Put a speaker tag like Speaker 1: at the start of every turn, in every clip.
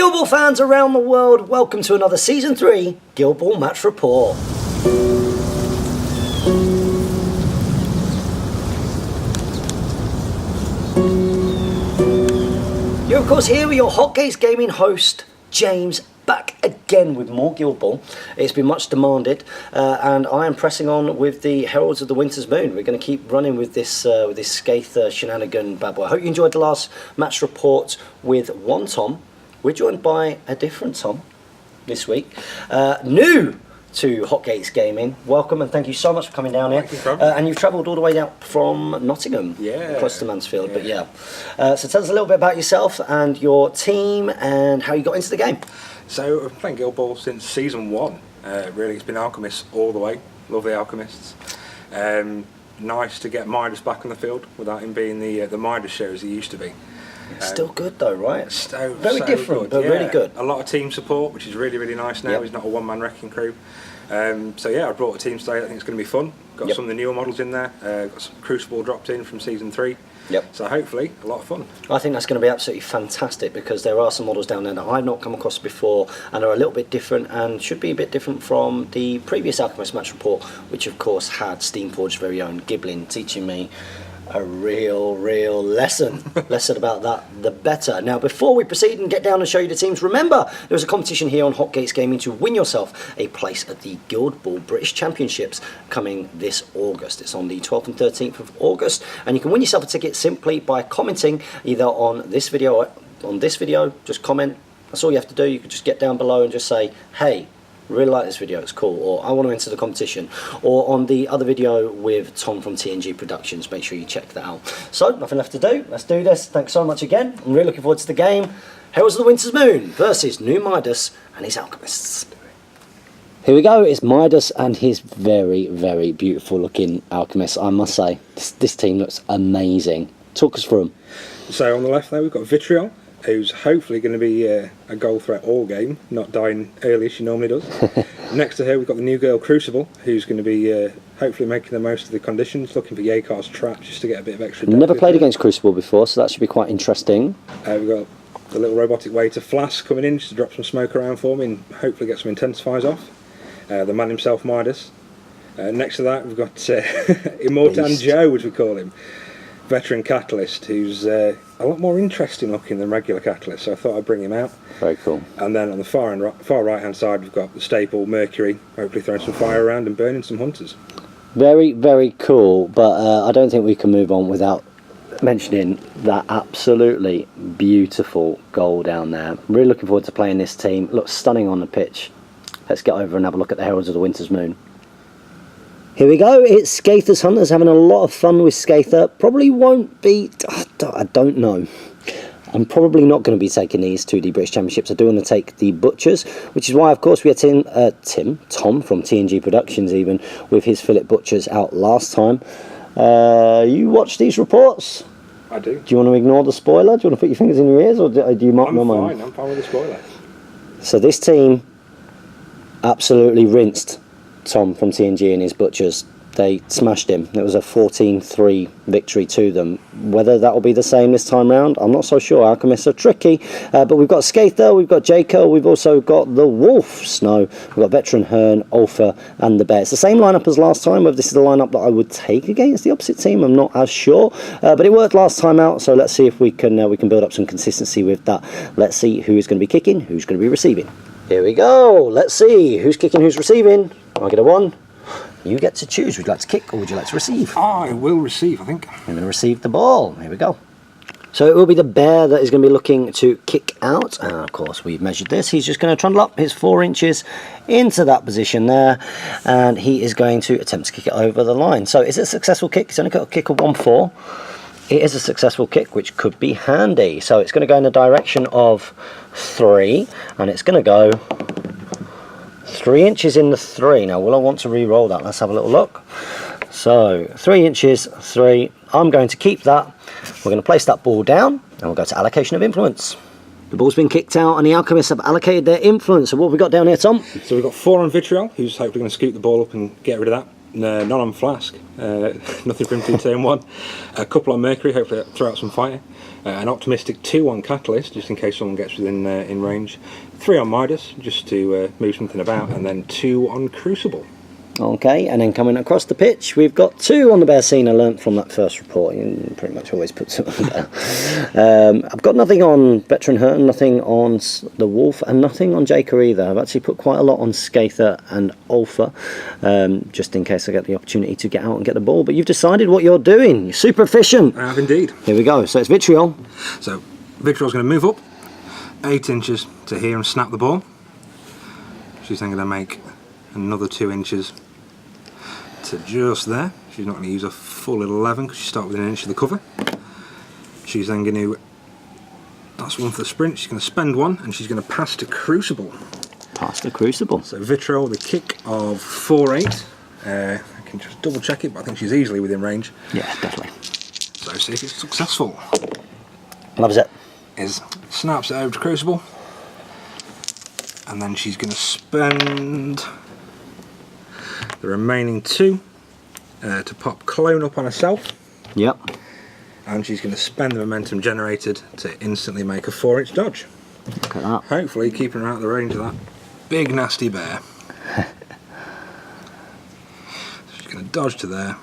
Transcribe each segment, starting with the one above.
Speaker 1: Guild Ball fans around the world, welcome to another Season 3 Guild Ball Match Report. You're of course here with your Hotgates Gaming host, James, back again with more Guild Ball. It's been much demanded, and I am pressing on with the Heralds of the Winter's Moon. We're going to keep running with this Skaatha shenanigan bad boy. I hope you enjoyed the last match report with one Tom. We're joined by a different Tom this week, new to Hotgates Gaming. Welcome and thank you so much for coming down here. And you've travelled all the way out from Nottingham, close to Mansfield. But so tell us a little bit about yourself and your team and how you got into the game.
Speaker 2: So I've been playing Guild Ball since Season 1. Really, it's been Alchemists all the way. Love the Alchemists. Nice to get Midas back on the field without him being the Midas show as he used to be.
Speaker 1: Still good though, right?
Speaker 2: Very
Speaker 1: different, but really good.
Speaker 2: A lot of team support, which is really nice now. He's not a one-man wrecking crew. So yeah, I brought a team today. I think it's going to be fun. Got some of the newer models in there. Got some Crucible dropped in from Season 3. So hopefully a lot of fun.
Speaker 1: I think that's going to be absolutely fantastic because there are some models down there that I've not come across before and are a little bit different and should be a bit different from the previous Alchemist match report, which of course had Steamforge's very own Giblin teaching me a real lesson about that, the better. Now before we proceed and get down and show you the teams, remember there's a competition here on Hotgates Gaming to win yourself a place at the Guild Ball British Championships coming this August. It's on the 12th and 13th of August, and you can win yourself a ticket simply by commenting either on this video, just comment. That's all you have to do. You can just get down below and just say, hey, really like this video, it's cool, or I want to enter the competition, or on the other video with Tom from TNG Productions, make sure you check that out. So nothing left to do, let's do this. Thanks so much again, I'm really looking forward to the game. Heralds of the Winter's Moon versus New Midas and his Alchemists. Here we go, it's Midas and his very beautiful looking Alchemist. I must say, this team looks amazing. Talk us through them. So
Speaker 2: on the left there we've got Vitriol, who's hopefully going to be a goal threat all game, not dying early as she normally does. Next to her we've got the new girl Crucible, who's going to be hopefully making the most of the conditions, looking for Yakar's trap just to get a bit of extra depth.
Speaker 1: Never played against Crucible before, so that should be quite interesting.
Speaker 2: We've got the little robotic waiter Flask coming in just to drop some smoke around for me and hopefully get some intensifiers off. The man himself Midas. Next to that we've got Immortan Joe, as we call him. Veteran Catalyst, who's a lot more interesting looking than regular Catalyst, so I thought I'd bring him out.
Speaker 1: Very cool.
Speaker 2: And then on the far right hand side we've got the staple Mercury, hopefully throwing some fire around and burning some hunters. Very
Speaker 1: cool, but I don't think we can move on without mentioning that absolutely beautiful goal down there. Really looking forward to playing this team. Looks stunning on the pitch. Let's get over and have a look at the Heralds of the Winter's Moon. Here we go, it's Skaatha's Hunters having a lot of fun with Skaatha. Probably won't be, I don't know. I'm probably not going to be taking these 2D British Championships. I do want to take the Butchers, which is why of course we had Tom from TNG Productions even, with his Philip Butchers out last time. You watch these reports?
Speaker 2: I do.
Speaker 1: Do you want to ignore the spoiler? Do you want to put your fingers in your ears, or do you mark my mind?
Speaker 2: I'm fine with the spoiler.
Speaker 1: So this team absolutely rinsed Tom from TNG and his Butchers. They smashed him. It was a 14-3 victory to them. Whether that will be the same this time round, I'm not so sure. Alchemists are tricky, but we've got Skaatha, we've got Jaco, we've also got the Wolf Snow, we've got Veteran Hearn, Ulfa and the Bear. It's the same lineup as last time. Whether this is the lineup that I would take against the opposite team, I'm not as sure, but it worked last time out, so let's see if we can build up some consistency with that. Let's see who is going to be kicking, who's going to be receiving. Here we go, let's see who's kicking, who's receiving. I get a 1. You get to choose. Would you like to kick or would you like to receive?
Speaker 2: I will receive, I think.
Speaker 1: I'm going to receive the ball. Here we go. So it will be the Bear that is going to be looking to kick out. And of course we've measured this. He's just going to trundle up his 4 inches into that position there. And he is going to attempt to kick it over the line. So is it a successful kick? He's only got a kick of 1-4. It is a successful kick, which could be handy. So it's going to go in the direction of 3. And it's going to go 3 inches in the 3. Now will I want to re-roll that? Let's have a little look. So 3 inches, 3. I'm going to keep that. We're going to place that ball down and we'll go to allocation of influence. The ball's been kicked out and the Alchemists have allocated their influence. So what have we got down here, Tom?
Speaker 2: So we've got 4 on Vitriol, who's hopefully going to scoop the ball up and get rid of that. No, none on Flask. Nothing for him to turn 1. A couple on Mercury, hopefully throw out some fire. An optimistic 2 on Catalyst, just in case someone gets within in range. 3 on Midas, just to move something about, and then 2 on Crucible.
Speaker 1: Okay, and then coming across the pitch, we've got 2 on the bear scene. I learnt from that first report. You pretty much always put some on there. I've got nothing on Veteran Hearn, nothing on the Wolf, and nothing on Jaker either. I've actually put quite a lot on Skaatha and Ulfa, just in case I get the opportunity to get out and get the ball. But you've decided what you're doing. You're super efficient.
Speaker 2: I have indeed.
Speaker 1: Here we go. So it's Vitriol.
Speaker 2: So Vitriol's going to move up 8 inches to here and snap the ball. She's then going to make another 2 inches to just there. She's not going to use a full 11 because she starts within an inch of the cover. She's then going to, that's 1 for the sprint, she's going to spend 1 and she's going to pass to Crucible.
Speaker 1: Pass to Crucible.
Speaker 2: So Vitriol with a kick of 4-8. I can just double check it, but I think she's easily within range.
Speaker 1: Yeah, definitely.
Speaker 2: So see if it's successful.
Speaker 1: Loves it.
Speaker 2: Snaps it over to Crucible. And then she's going to spend the remaining 2 to pop Clone up on herself.
Speaker 1: Yep.
Speaker 2: And she's going to spend the momentum generated to instantly make a 4-inch dodge.
Speaker 1: Look at that.
Speaker 2: Hopefully keeping her out of the range of that big nasty bear. So she's going to dodge to there.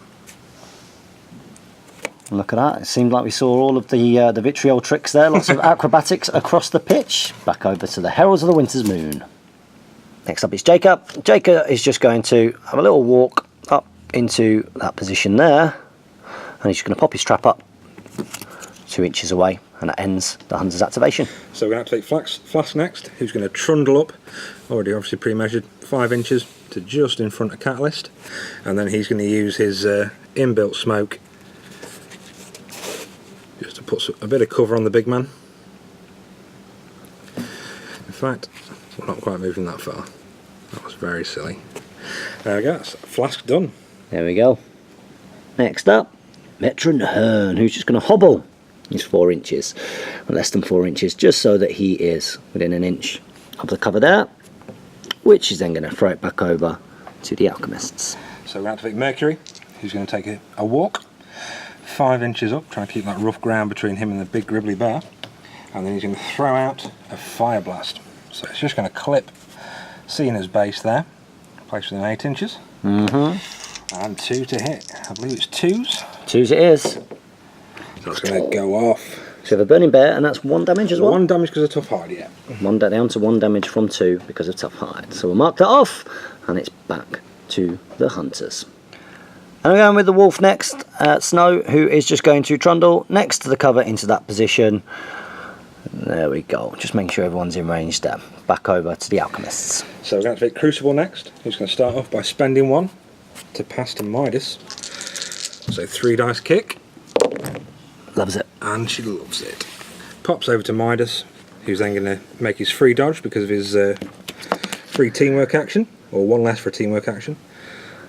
Speaker 1: Look at that. It seemed like we saw all of the Vitriol tricks there. Lots of acrobatics across the pitch. Back over to the Heralds of the Winter's Moon. Next up is Jacob. Jacob is just going to have a little walk up into that position there. And he's just going to pop his trap up 2 inches away. And that ends the Hunter's activation.
Speaker 2: So we're going to have to take Flask next, who's going to trundle up, already obviously pre-measured, 5 inches to just in front of Catalyst. And then he's going to use his inbuilt smoke just to put a bit of cover on the big man. In fact, we're not quite moving that far. That was very silly. There we go, that's Flask done.
Speaker 1: There we go. Next up, Veteran Hearn, who's just going to hobble. He's 4 inches, or less than 4 inches, just so that he is within an inch of the cover there, which is then going to throw it back over to the Alchemists.
Speaker 2: So we're going to activate Mercury, who's going to take a walk 5 inches up, trying to keep that rough ground between him and the big gribbly bear, and then he's going to throw out a Fire Blast. So it's just going to clip Cena's base there, placed within 8 inches, and 2 to hit. I believe it's 2s.
Speaker 1: 2s it is.
Speaker 2: So it's going to go off.
Speaker 1: So we have a Burning Bear, and that's 1 damage as well?
Speaker 2: 1 damage because of tough hide, yeah.
Speaker 1: Down to 1 damage from 2 because of tough hide. So we'll mark that off, and it's back to the Hunters. And we're going with the Wolf next, Snow, who is just going to trundle next to the cover into that position. There we go, just making sure everyone's in range there. Back over to the Alchemists.
Speaker 2: So we're going to activate Crucible next, who's going to start off by spending 1 to pass to Midas. So 3 dice kick.
Speaker 1: Loves it.
Speaker 2: And she loves it. Pops over to Midas, who's then going to make his free dodge because of his free teamwork action, or 1 less for teamwork action.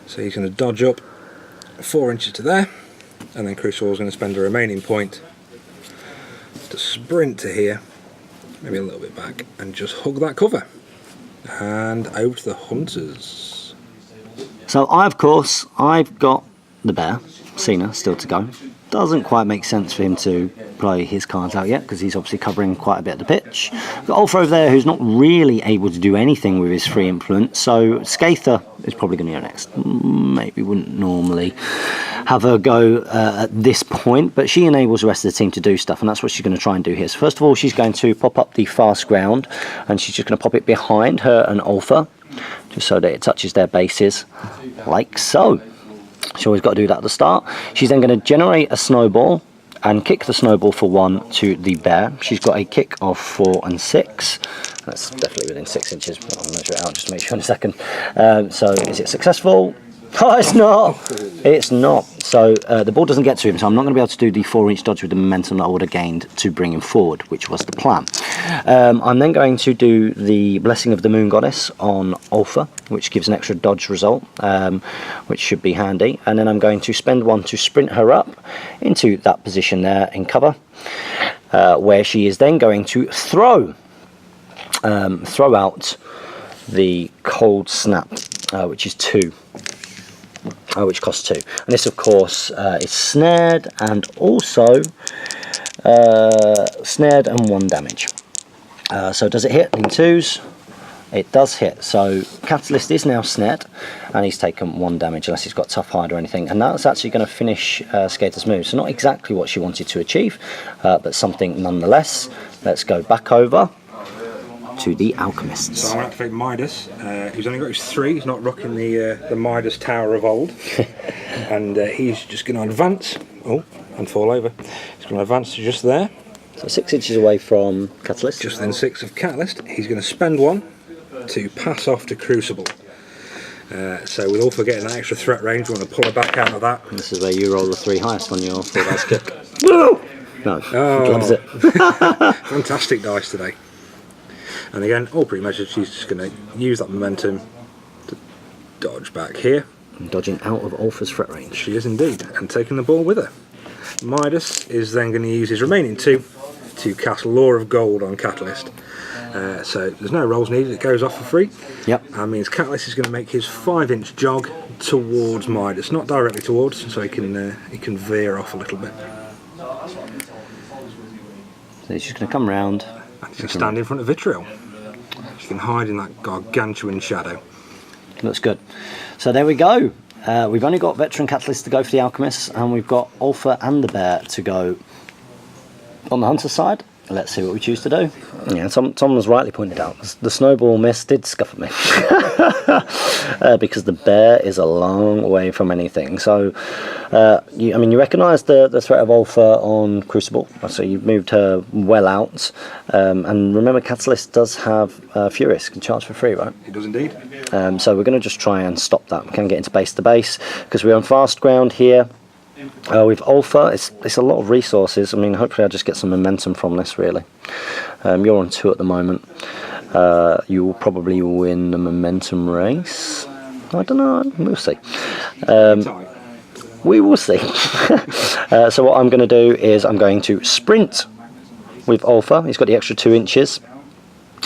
Speaker 2: So he's going to dodge up 4 inches to there, and then Crucible's going to spend a remaining point to sprint to here, maybe a little bit back, and just hug that cover. And over to the Hunters.
Speaker 1: So I've got the bear, Cena, still to go. Doesn't quite make sense for him to play his cards out yet because he's obviously covering quite a bit of the pitch. Got Ulfa over there who's not really able to do anything with his free influence, so Skaatha is probably going to go next. Maybe wouldn't normally have her go at this point, but she enables the rest of the team to do stuff, and that's what she's going to try and do here. So first of all, she's going to pop up the fast ground, and she's just going to pop it behind her and Ulfa, just so that it touches their bases, like so. She's always got to do that at the start. She's then going to generate a snowball and kick the snowball for 1 to the bear. She's got a kick of 4 and 6. That's definitely within 6 inches. I'll measure it out just to make sure in a second. So is it successful? Oh, it's not. It's not. So the ball doesn't get to him, so I'm not going to be able to do the 4-inch dodge with the momentum that I would have gained to bring him forward, which was the plan. I'm then going to do the Blessing of the Moon Goddess on Ulfa, which gives an extra dodge result, which should be handy. And then I'm going to spend 1 to sprint her up into that position there in cover, where she is then going to throw out the Cold Snap, which is 2. which costs 2. And this, of course, is snared and also snared and 1 damage. So does it hit in 2s? It does hit. So Catalyst is now snared, and he's taken 1 damage unless he's got tough hide or anything. And that's actually going to finish Skaatha's move. So not exactly what she wanted to achieve, but something nonetheless. Let's go back over to the Alchemists.
Speaker 2: So I'm going to activate Midas. He's only got his 3. He's not rocking the Midas Tower of old. And he's just going to advance. Oh, and fall over. He's going to advance to just there.
Speaker 1: So 6 inches away from Catalyst.
Speaker 2: Just within 6 of Catalyst. He's going to spend 1 to pass off to Crucible. So with Ulfa getting that extra threat range, we want to pull her back out of that.
Speaker 1: This is where you roll the 3 highest on your 4 dice kick. No, he loves it.
Speaker 2: Fantastic dice today. And again, all pre-measured, she's just going to use that momentum to dodge back here.
Speaker 1: And dodging out of Ulfa's threat range.
Speaker 2: She is indeed, and taking the ball with her. Midas is then going to use his remaining 2 to cast Law of Gold on Catalyst. So there's no rolls needed, it goes off for free.
Speaker 1: Yep.
Speaker 2: That means Catalyst is going to make his 5-inch jog towards Midas, not directly towards, so he can veer off a little bit.
Speaker 1: So he's just going to come round.
Speaker 2: And he's going to stand in front of Vitriol. She can hide in that gargantuan shadow.
Speaker 1: Looks good. So there we go. We've only got Veteran Catalyst to go for the Alchemists, and we've got Ulfa and the Bear to go on the Hunter side. Let's see what we choose to do. Yeah, Tom has rightly pointed out, the snowball miss did scuff at me. Because the Bear is a long way from anything. So, you recognise the threat of Ulfa on Crucible, so you've moved her well out. And remember, Catalyst does have Furious, can charge for free, right?
Speaker 2: It does indeed.
Speaker 1: So we're going to just try and stop that. We can get into base to base, because we're on fast ground here. With Ulfa, it's a lot of resources. I mean, hopefully I'll just get some momentum from this, really. You're on 2 at the moment. You will probably win the momentum race. I don't know, we'll see. We will see. So what I'm going to do is I'm going to sprint with Ulfa. He's got the extra 2 inches.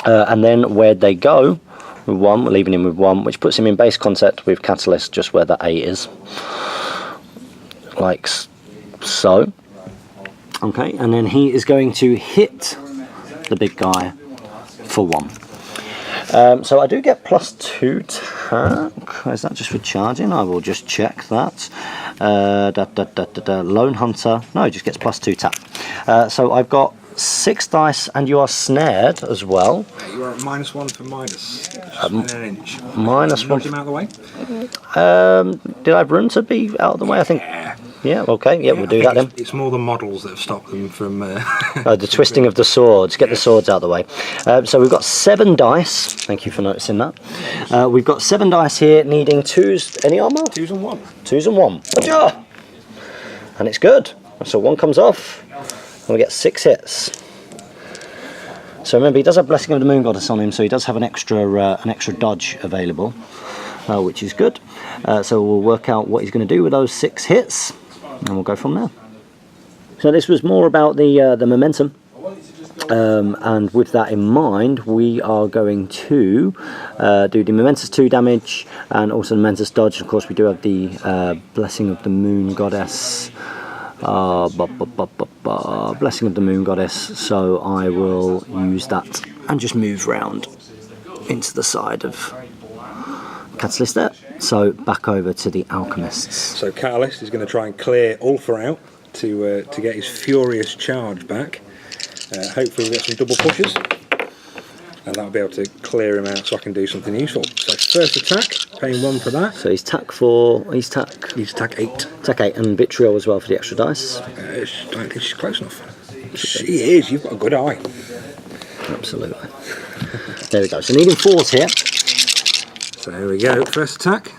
Speaker 1: And then where they go, with 1, we're leaving him with 1, which puts him in base contact with Catalyst, just where the 8 is. Like so. Okay, and then he is going to hit the big guy for 1. So I do get +2 tack. Is that just for charging? I will just check that. Lone Hunter. No, he just gets +2 tack. So I've got 6 dice, and you are snared as well.
Speaker 2: You are at -1 for Midas. An inch.
Speaker 1: -1.
Speaker 2: Him out of the way.
Speaker 1: Did I have room to be out of the way? I think. Yeah. Okay. Yeah, we'll do that then.
Speaker 2: It's more the models that have stopped them from.
Speaker 1: The twisting of the swords. Get the swords out of the way. So we've got 7 dice. Thank you for noticing that. We've got 7 dice here, needing 2s. Any armor?
Speaker 2: 2s and 1.
Speaker 1: 2s and 1. And it's good. So 1 comes off. And we get 6 hits. So remember, he does have Blessing of the Moon Goddess on him, so he does have an extra dodge available, which is good. So we'll work out what he's going to do with those 6 hits, and we'll go from there. So this was more about the momentum, and with that in mind, we are going to do the Momentous 2 damage and also the Momentous dodge. Of course, we do have the Blessing of the Moon Goddess. Blessing of the Moon Goddess, so I will use that and just move round into the side of Catalyst there. So back over to the Alchemists.
Speaker 2: So Catalyst is going to try and clear Ulfa out to get his furious charge back. Hopefully we'll get some double pushes, and that'll be able to clear him out so I can do something useful. So first attack, paying 1 for that.
Speaker 1: So he's tack
Speaker 2: 8.
Speaker 1: Tack 8 and Vitriol as well for the extra dice.
Speaker 2: I don't think she's close enough. She is, you've got a good eye.
Speaker 1: Absolutely. There we go. So needing 4s here.
Speaker 2: So here we go, first attack.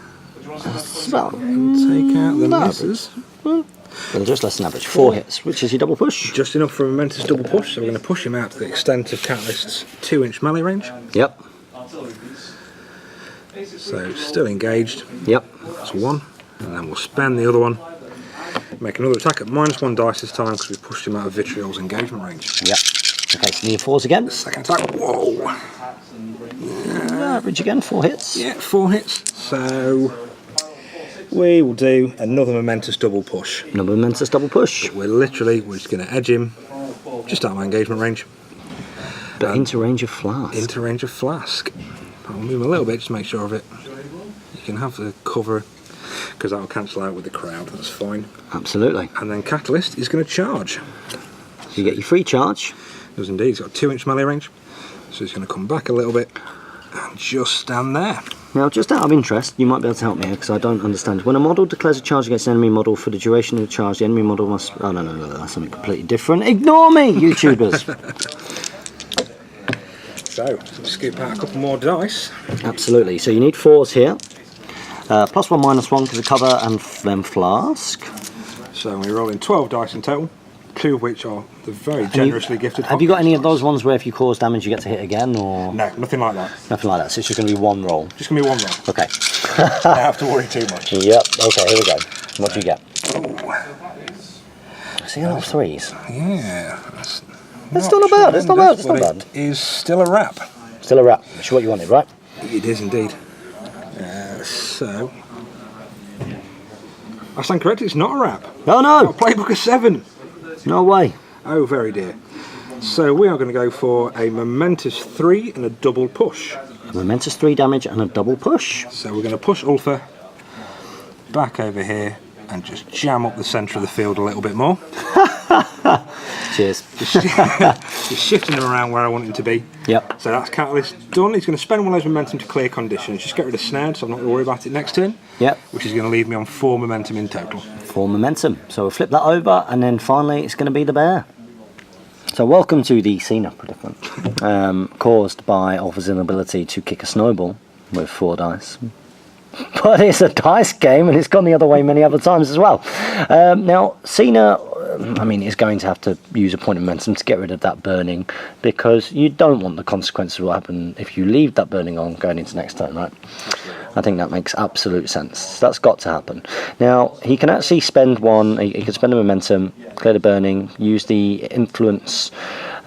Speaker 1: Well,
Speaker 2: take out the misses.
Speaker 1: Well, just less than average. 4 hits, which is your double push.
Speaker 2: Just enough for a momentous double push, so we're going to push him out to the extent of Catalyst's 2-inch melee range.
Speaker 1: Yep.
Speaker 2: So still engaged.
Speaker 1: Yep.
Speaker 2: That's 1. And then we'll spend the other one. Make another attack at -1 dice this time because we pushed him out of Vitriol's engagement range.
Speaker 1: Yep. Okay, so need 4s again.
Speaker 2: Second attack. Whoa.
Speaker 1: Average again, 4 hits.
Speaker 2: Yeah, 4 hits. So we will do another momentous double push.
Speaker 1: Another momentous double push.
Speaker 2: We're just going to edge him just out of my engagement range.
Speaker 1: But into range of Flask.
Speaker 2: Into range of Flask. I'll move a little bit just to make sure of it. You can have the cover, because that will cancel out with the crowd, that's fine.
Speaker 1: Absolutely.
Speaker 2: And then Catalyst is going to charge.
Speaker 1: So you get your free charge.
Speaker 2: Does indeed, he's got 2-inch melee range. So he's going to come back a little bit and just stand there.
Speaker 1: Now, just out of interest, you might be able to help me here because I don't understand. When a model declares a charge against an enemy model for the duration of the charge, the enemy model must... Oh, no, that's something completely different. Ignore me, YouTubers!
Speaker 2: So, let's scoop out a couple more dice.
Speaker 1: Absolutely. So you need 4s here. +1, -1 to the cover and then Flask.
Speaker 2: So we're rolling 12 dice in total, 2 of which are the very generously gifted.
Speaker 1: Have you got any of those ones where if you cause damage you get to hit again, or...?
Speaker 2: No, nothing like that.
Speaker 1: Nothing like that, so it's just going to be one roll.
Speaker 2: Just going to be one roll.
Speaker 1: Okay.
Speaker 2: Don't have to worry too much.
Speaker 1: Yep, okay, here we go. What do you get?
Speaker 2: Oh.
Speaker 1: See, a lot of 3s.
Speaker 2: Yeah.
Speaker 1: It's still not bad, it's not bad, it's not bad.
Speaker 2: It is still a wrap.
Speaker 1: Still a wrap, which is what you wanted, right?
Speaker 2: It is indeed. So... I stand corrected, it's not a wrap.
Speaker 1: No, no!
Speaker 2: A playbook of 7.
Speaker 1: No way.
Speaker 2: Oh, very dear. So we are going to go for a momentous 3 and a double push.
Speaker 1: A momentous 3 damage and a double push.
Speaker 2: So we're going to push Ulfa back over here and just jam up the centre of the field a little bit more.
Speaker 1: Cheers.
Speaker 2: Just shifting him around where I want him to be.
Speaker 1: Yep.
Speaker 2: So that's Catalyst done. He's going to spend one of those momentum to clear conditions. Just get rid of Snared, so I'm not going to worry about it next turn.
Speaker 1: Yep.
Speaker 2: Which is going to leave me on 4 momentum in total.
Speaker 1: 4 momentum. So we'll flip that over, and then finally it's going to be the bear. So welcome to the Cena predicament, caused by Alpha's inability to kick a snowball with 4 dice. But it's a dice game, and it's gone the other way many other times as well. Now, Cena, I mean, is going to have to use a point of momentum to get rid of that burning, because you don't want the consequences of what happen if you leave that burning on going into next turn, right? I think that makes absolute sense. That's got to happen. Now, he can actually spend one, he can spend the momentum, clear the burning, use the influence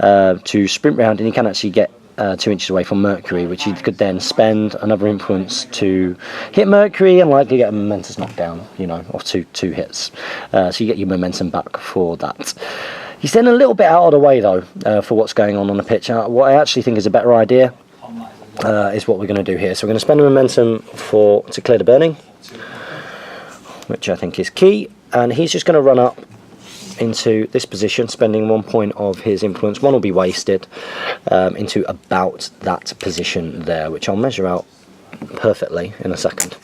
Speaker 1: to sprint round, and he can actually get 2 inches away from Mercury, which he could then spend another influence to hit Mercury and likely get a momentous knockdown, you know, of two hits. So you get your momentum back for that. He's then a little bit out of the way though for what's going on the pitch. What I actually think is a better idea is what we're going to do here. So we're going to spend the momentum to clear the burning, which I think is key, and he's just going to run up into this position, spending 1 point of his influence. 1 will be wasted into about that position there, which I'll measure out perfectly in a second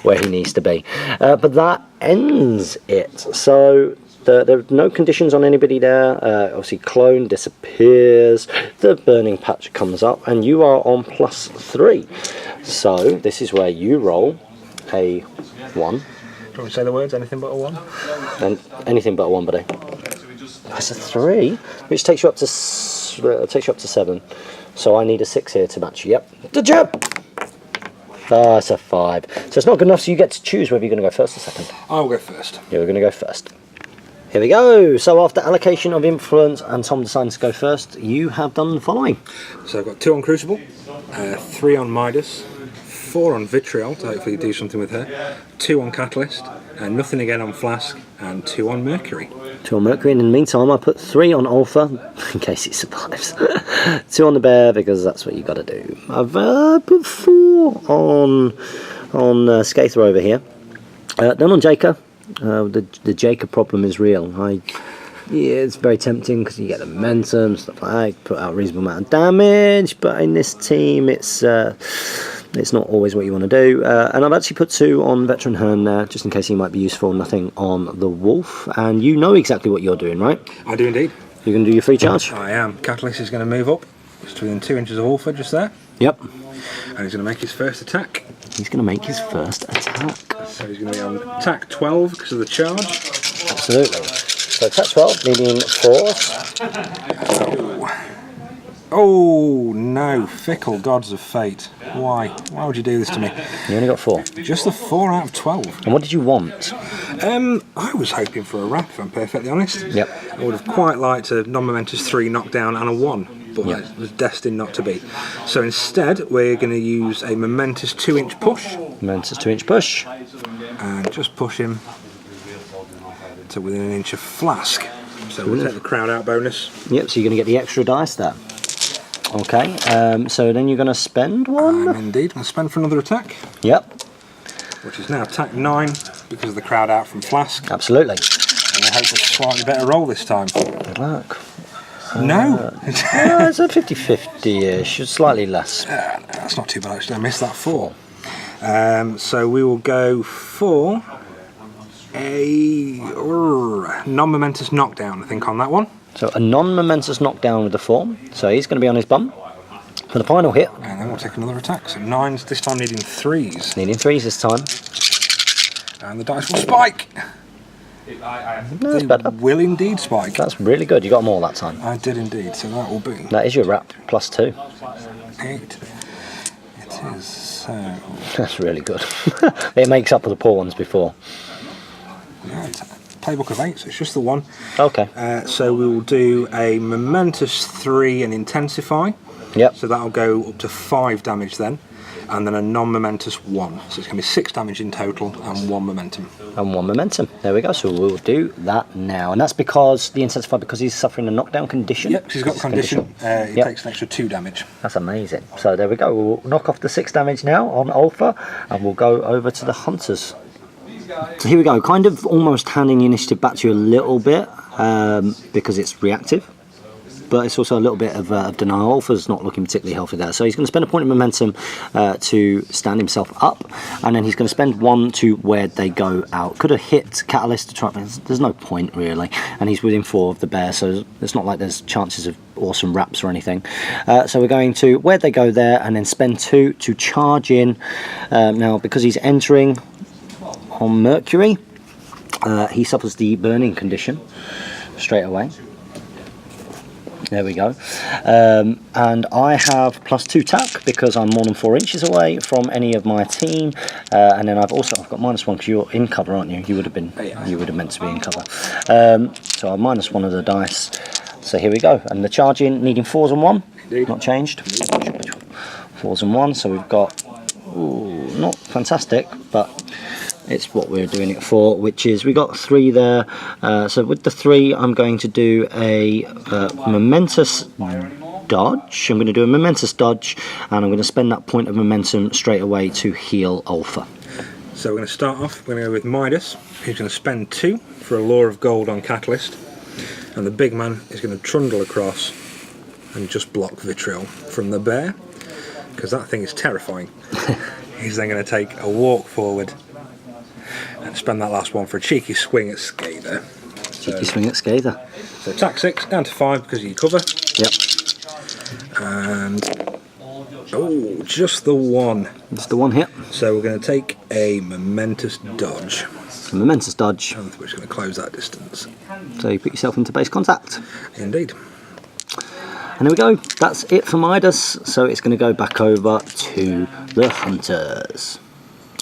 Speaker 1: where he needs to be. But that ends it. So there are no conditions on anybody there. Obviously clone disappears, the burning patch comes up, and you are on +3. So this is where you roll a 1.
Speaker 2: Do you want to say the words? Anything but a 1?
Speaker 1: And anything but a 1, buddy. That's a 3, which takes you up to 7. So I need a 6 here to match you. Yep. The jump. Ah, it's a 5. So it's not good enough. So you get to choose whether you're going to go first or second.
Speaker 2: I'll go first.
Speaker 1: You're going to go first. Here we go. So after allocation of influence and Tom deciding to go first, you have done the following.
Speaker 2: So I've got 2 on Crucible, 3 on Midas, 4 on Vitriol to hopefully do something with her, 2 on Catalyst, and nothing again on Flask, and 2 on Mercury.
Speaker 1: 2 on Mercury, and in the meantime I put 3 on Alpha, in case he survives. 2 on the bear, because that's what you got to do. I've put 4 on Skaatha over here. Then on Jacob. The Jacob problem is real. Yeah, it's very tempting because you get the momentum, stuff like that, put out a reasonable amount of damage, but in this team it's not always what you want to do. And I've actually put 2 on Veteran Hearn there, just in case he might be useful. Nothing on the Wolf, and you know exactly what you're doing, right?
Speaker 2: I do indeed.
Speaker 1: You're going to do your free charge?
Speaker 2: I am. Catalyst is going to move up, just within 2 inches of Ulfa, just there.
Speaker 1: Yep.
Speaker 2: And he's going to make his first attack.
Speaker 1: He's going to make his first attack.
Speaker 2: So he's going to be on attack 12 because of the charge.
Speaker 1: Absolutely. So attack 12, needing 4.
Speaker 2: Oh no, fickle gods of fate. Why? Why would you do this to me?
Speaker 1: You only got 4.
Speaker 2: Just the 4 out of 12.
Speaker 1: And what did you want?
Speaker 2: I was hoping for a wrap, if I'm perfectly honest.
Speaker 1: Yep.
Speaker 2: I would have quite liked a non-momentous 3 knockdown and a 1, but it was destined not to be. So instead, we're going to use a momentous 2-inch push.
Speaker 1: Momentous 2-inch push.
Speaker 2: and just push him to within an inch of Flask. So we'll take the crowd out bonus.
Speaker 1: Yep, so you're going to get the extra dice there. Okay, so then you're going to spend one?
Speaker 2: Indeed, I'm going to spend for another attack.
Speaker 1: Yep.
Speaker 2: Which is now attack 9 because of the crowd out from Flask.
Speaker 1: Absolutely.
Speaker 2: And I hope it's a slightly better roll this time.
Speaker 1: Good luck.
Speaker 2: No!
Speaker 1: It's a 50-50-ish, slightly less.
Speaker 2: That's not too bad actually, I missed that 4. So we will go for a non-momentous knockdown, I think, on that one.
Speaker 1: So a non-momentous knockdown with the 4. So he's going to be on his bum for the final hit.
Speaker 2: And then we'll take another attack. So 9s, this time needing 3s.
Speaker 1: Needing 3s this time.
Speaker 2: And the dice will spike!
Speaker 1: That's better.
Speaker 2: Will indeed spike.
Speaker 1: That's really good. You got them all that time.
Speaker 2: I did indeed, so that will be...
Speaker 1: That is your wrap, +2.
Speaker 2: 8. It is so...
Speaker 1: That's really good. It makes up for the poor ones before.
Speaker 2: Yeah, it's a playbook of 8, so it's just the 1.
Speaker 1: Okay.
Speaker 2: So we will do a momentous 3 and intensify.
Speaker 1: Yep.
Speaker 2: So that'll go up to 5 damage then. And then a non-momentous 1. So it's going to be 6 damage in total and 1 momentum.
Speaker 1: And 1 momentum. There we go. So we'll do that now. And that's because the intensify, because he's suffering a knockdown condition.
Speaker 2: Yep, because he's got condition. He takes an extra 2 damage.
Speaker 1: That's amazing. So there we go. We'll knock off the 6 damage now on Alpha, and we'll go over to the Hunters. So here we go. Kind of almost handing the initiative back to you a little bit because it's reactive. But it's also a little bit of denial. Alpha's not looking particularly healthy there. So he's going to spend a point of momentum to stand himself up. And then he's going to spend 1 to where they go out. Could have hit Catalyst to try, but there's no point really. And he's within 4 of the bear, so it's not like there's chances of awesome wraps or anything. So we're going to where they go there and then spend 2 to charge in. Now, because he's entering on Mercury, he suffers the burning condition straight away. There we go. And I have +2 tack because I'm more than 4 inches away from any of my team. And then I've got -1 because you're in cover, aren't you? You would have been. You would have meant to be in cover. So I'm -1 of the dice. So here we go. And the charge in needing 4s and 1.
Speaker 2: Indeed.
Speaker 1: Not changed. 4s and 1. So we've got not fantastic, but it's what we're doing it for, which is we got 3 there. So with the 3, I'm going to do a momentous dodge. I'm going to do a momentous dodge, and I'm going to spend that point of momentum straight away to heal Alpha.
Speaker 2: So we're going to start off, we're going to go with Midas, who's going to spend 2 for a Lure of Gold on Catalyst, and the big man is going to trundle across and just block Vitriol from the bear, because that thing is terrifying. He's then going to take a walk forward and spend that last 1 for a cheeky swing at Skaatha.
Speaker 1: Cheeky swing at Skaatha.
Speaker 2: So attack 6, down to 5 because of your cover.
Speaker 1: Yep.
Speaker 2: And oh, just the 1.
Speaker 1: Just the 1 hit.
Speaker 2: So we're going to take a momentous dodge.
Speaker 1: A momentous dodge.
Speaker 2: We're just going to close that distance.
Speaker 1: So you put yourself into base contact.
Speaker 2: Indeed.
Speaker 1: And there we go. That's it for Midas. So it's going to go back over to the Hunters.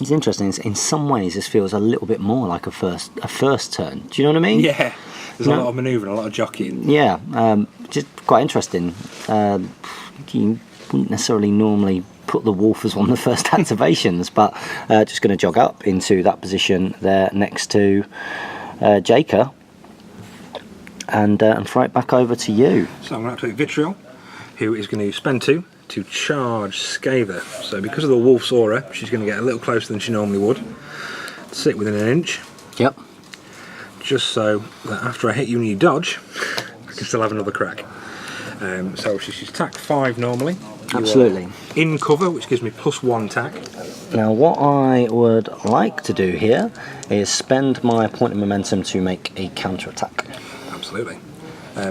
Speaker 1: It's interesting. In some ways, this feels a little bit more like a first turn. Do you know what I mean?
Speaker 2: Yeah. There's a lot of manoeuvring, a lot of jockeying.
Speaker 1: Yeah, just quite interesting. You wouldn't necessarily normally put the wolf as one of the first activations, but just going to jog up into that position there next to Jaker and throw it back over to you.
Speaker 2: So I'm going to activate Vitriol, who is going to spend 2 to charge Skaatha. So because of the wolf's aura, she's going to get a little closer than she normally would. Sit within an inch.
Speaker 1: Yep.
Speaker 2: Just so that after I hit you and you dodge, I can still have another crack. So she's attack 5 normally.
Speaker 1: Absolutely.
Speaker 2: In cover, which gives me +1 tack.
Speaker 1: Now what I would like to do here is spend my point of momentum to make a counter attack.
Speaker 2: Absolutely.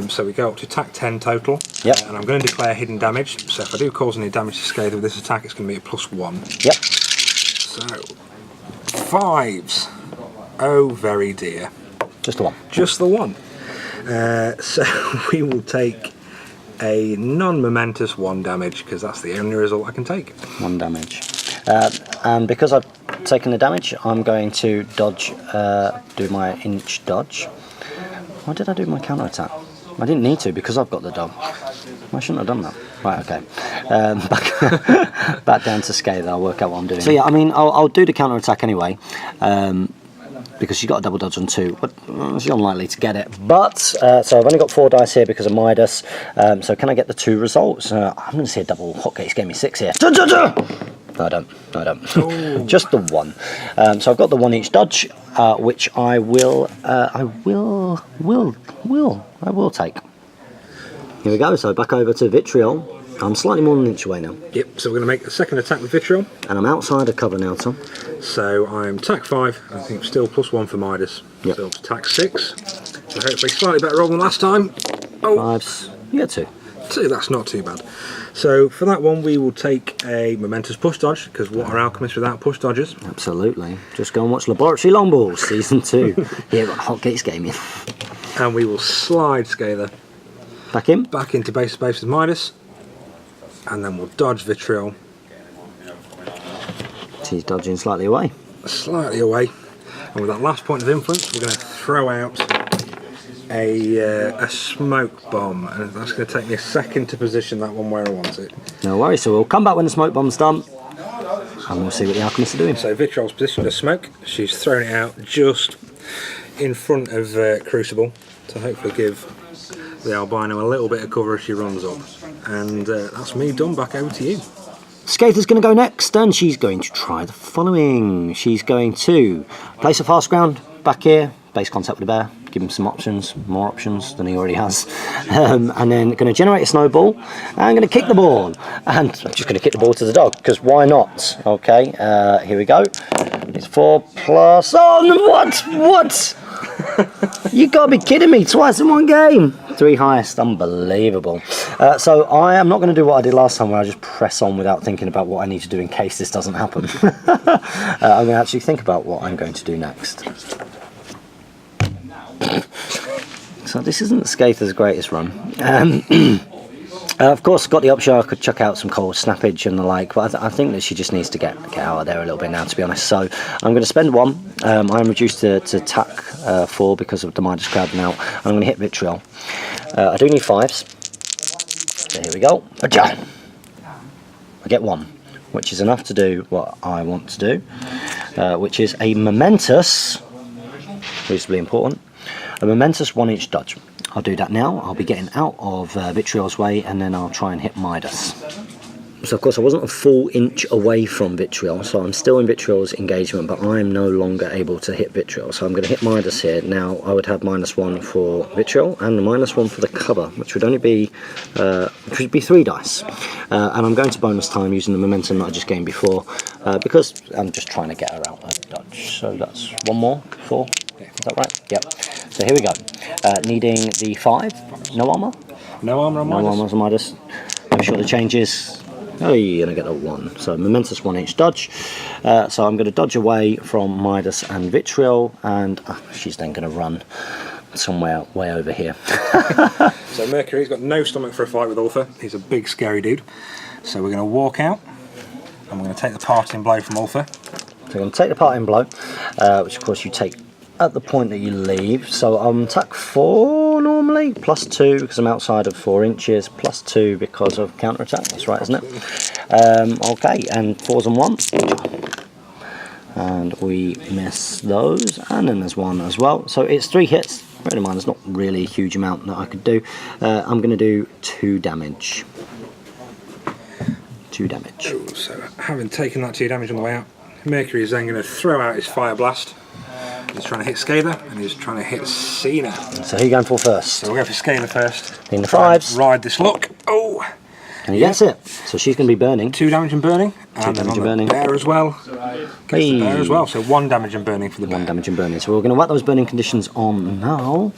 Speaker 2: So we go up to attack 10 total.
Speaker 1: Yep.
Speaker 2: And I'm going to declare hidden damage. So if I do cause any damage to Skaatha with this attack, it's going to be a +1.
Speaker 1: Yep.
Speaker 2: So 5s. Oh, very dear.
Speaker 1: Just the 1.
Speaker 2: Just the 1. So we will take a non-momentous 1 damage because that's the only result I can take.
Speaker 1: 1 damage. And because I've taken the damage, I'm going to dodge, do my inch dodge. Why did I do my counter attack? I didn't need to because I've got the dog. I shouldn't have done that. Right, okay. Back down to Skaatha. I'll work out what I'm doing. So yeah, I mean, I'll do the counter attack anyway, because she's got a double dodge on 2, but she's unlikely to get it. But so I've only got 4 dice here because of Midas. So can I get the 2 results? I'm going to see a double hotcakes gave me 6 here. No, I don't. No, I don't. Just the 1. So I've got the 1 each dodge, which I will take. Here we go. So back over to Vitriol. I'm slightly more than an inch away now.
Speaker 2: Yep. So we're going to make the second attack with Vitriol.
Speaker 1: And I'm outside of cover now, Tom.
Speaker 2: So I'm tack 5. I think I'm still +1 for Midas.
Speaker 1: Yep.
Speaker 2: So it's tack 6. So hopefully slightly better roll than last time. Oh,
Speaker 1: 5s. You get 2.
Speaker 2: 2. That's not too bad. So for that one, we will take a momentous push dodge, because what are alchemists without push dodges?
Speaker 1: Absolutely. Just go and watch Laboratory Longballs season 2. Yeah, got hotcakes gaming.
Speaker 2: And we will slide Skaatha
Speaker 1: Back in.
Speaker 2: back into base to base with Midas, and then we'll dodge Vitriol.
Speaker 1: She's dodging slightly away.
Speaker 2: Slightly away, and with that last point of influence, we're going to throw out a smoke bomb, and that's going to take me a second to position that one where I want it.
Speaker 1: No worries. So we'll come back when the smoke bomb's done, and we'll see what the alchemists are doing.
Speaker 2: So Vitriol's positioned a smoke. She's thrown it out just in front of Crucible to hopefully give the albino a little bit of cover as she runs up. And that's me done. Back over to you.
Speaker 1: Skaatha's going to go next, and she's going to try the following. She's going to place a fast ground back here, base contact with the bear, give him some options, more options than he already has, and then going to generate a snowball, and I'm going to kick the ball, and I'm just going to kick the ball to the dog, because why not? Okay, here we go. It's 4 plus... Oh, what? You gotta be kidding me, twice in one game. 3 highest, unbelievable. So I am not going to do what I did last time, where I just press on without thinking about what I need to do in case this doesn't happen. I'm going to actually think about what I'm going to do next. So this isn't Skaatha's greatest run. Of course, got the option I could chuck out some cold snappage and the like, but I think that she just needs to get out of there a little bit now, to be honest. So I'm going to spend 1. I'm reduced to tack 4 because of the Midas crowd now. I'm going to hit Vitriol. I do need 5s. So here we go. I get 1, which is enough to do what I want to do, which is a momentous, reasonably important, a momentous 1 inch dodge. I'll do that now. I'll be getting out of Vitriol's way, and then I'll try and hit Midas. So of course I wasn't a full inch away from Vitriol, so I'm still in Vitriol's engagement, but I'm no longer able to hit Vitriol. So I'm going to hit Midas here. Now I would have -1 for Vitriol and -1 for the cover, which would only be 3 dice. And I'm going to bonus time using the momentum that I just gained before, because I'm just trying to get her out of dodge. So that's 1 more, 4. Is that right? Yep. So here we go. Needing the 5. No armor?
Speaker 2: No armor on Midas.
Speaker 1: No armor on Midas. I'm sure the changes. Oh, you're going to get a 1. So momentous 1 inch dodge. So I'm going to dodge away from Midas and Vitriol, and she's then going to run somewhere way over here.
Speaker 2: So Mercury's got no stomach for a fight with Ulfa. He's a big scary dude. So we're going to walk out, and we're going to take the parting blow from Ulfa.
Speaker 1: So I'm going to take the parting blow, which of course you take at the point that you leave. So I'm tack 4 normally, +2 because I'm outside of 4 inches, +2 because of counter attack. That's right, isn't it? Okay, and 4s and 1. And we miss those, and then there's 1 as well. So it's 3 hits. Bear in mind, there's not really a huge amount that I could do. I'm going to do 2 damage. 2 damage.
Speaker 2: Oh, so having taken that 2 damage on the way out, Mercury is then going to throw out his fire blast. He's trying to hit Skaatha, and he's trying to hit Cena.
Speaker 1: So who are you going for first?
Speaker 2: So we'll go for Skaatha first.
Speaker 1: In the 5s.
Speaker 2: Ride this lock. Oh!
Speaker 1: And he gets it. So she's going to be burning.
Speaker 2: 2 damage and burning.
Speaker 1: 2 damage and burning.
Speaker 2: Bear as well.
Speaker 1: Hey.
Speaker 2: The bear as well. So 1 damage and burning for the bear.
Speaker 1: 1 damage and burning. So we're going to whack those burning conditions on now,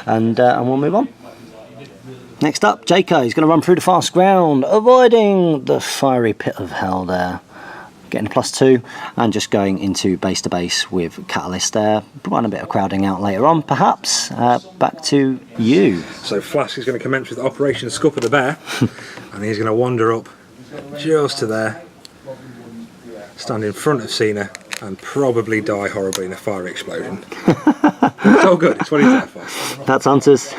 Speaker 1: and we'll move on. Next up, Jaco is going to run through the fast ground, avoiding the fiery pit of hell there. Getting a +2 and just going into base to base with Catalyst there, providing a bit of crowding out later on perhaps. Back to you.
Speaker 2: So Flask is going to commence with Operation Scupper the Bear, and he's going to wander up just to there, stand in front of Cena, and probably die horribly in a fire explosion. It's all good, it's what he's there for.
Speaker 1: That's Hunters.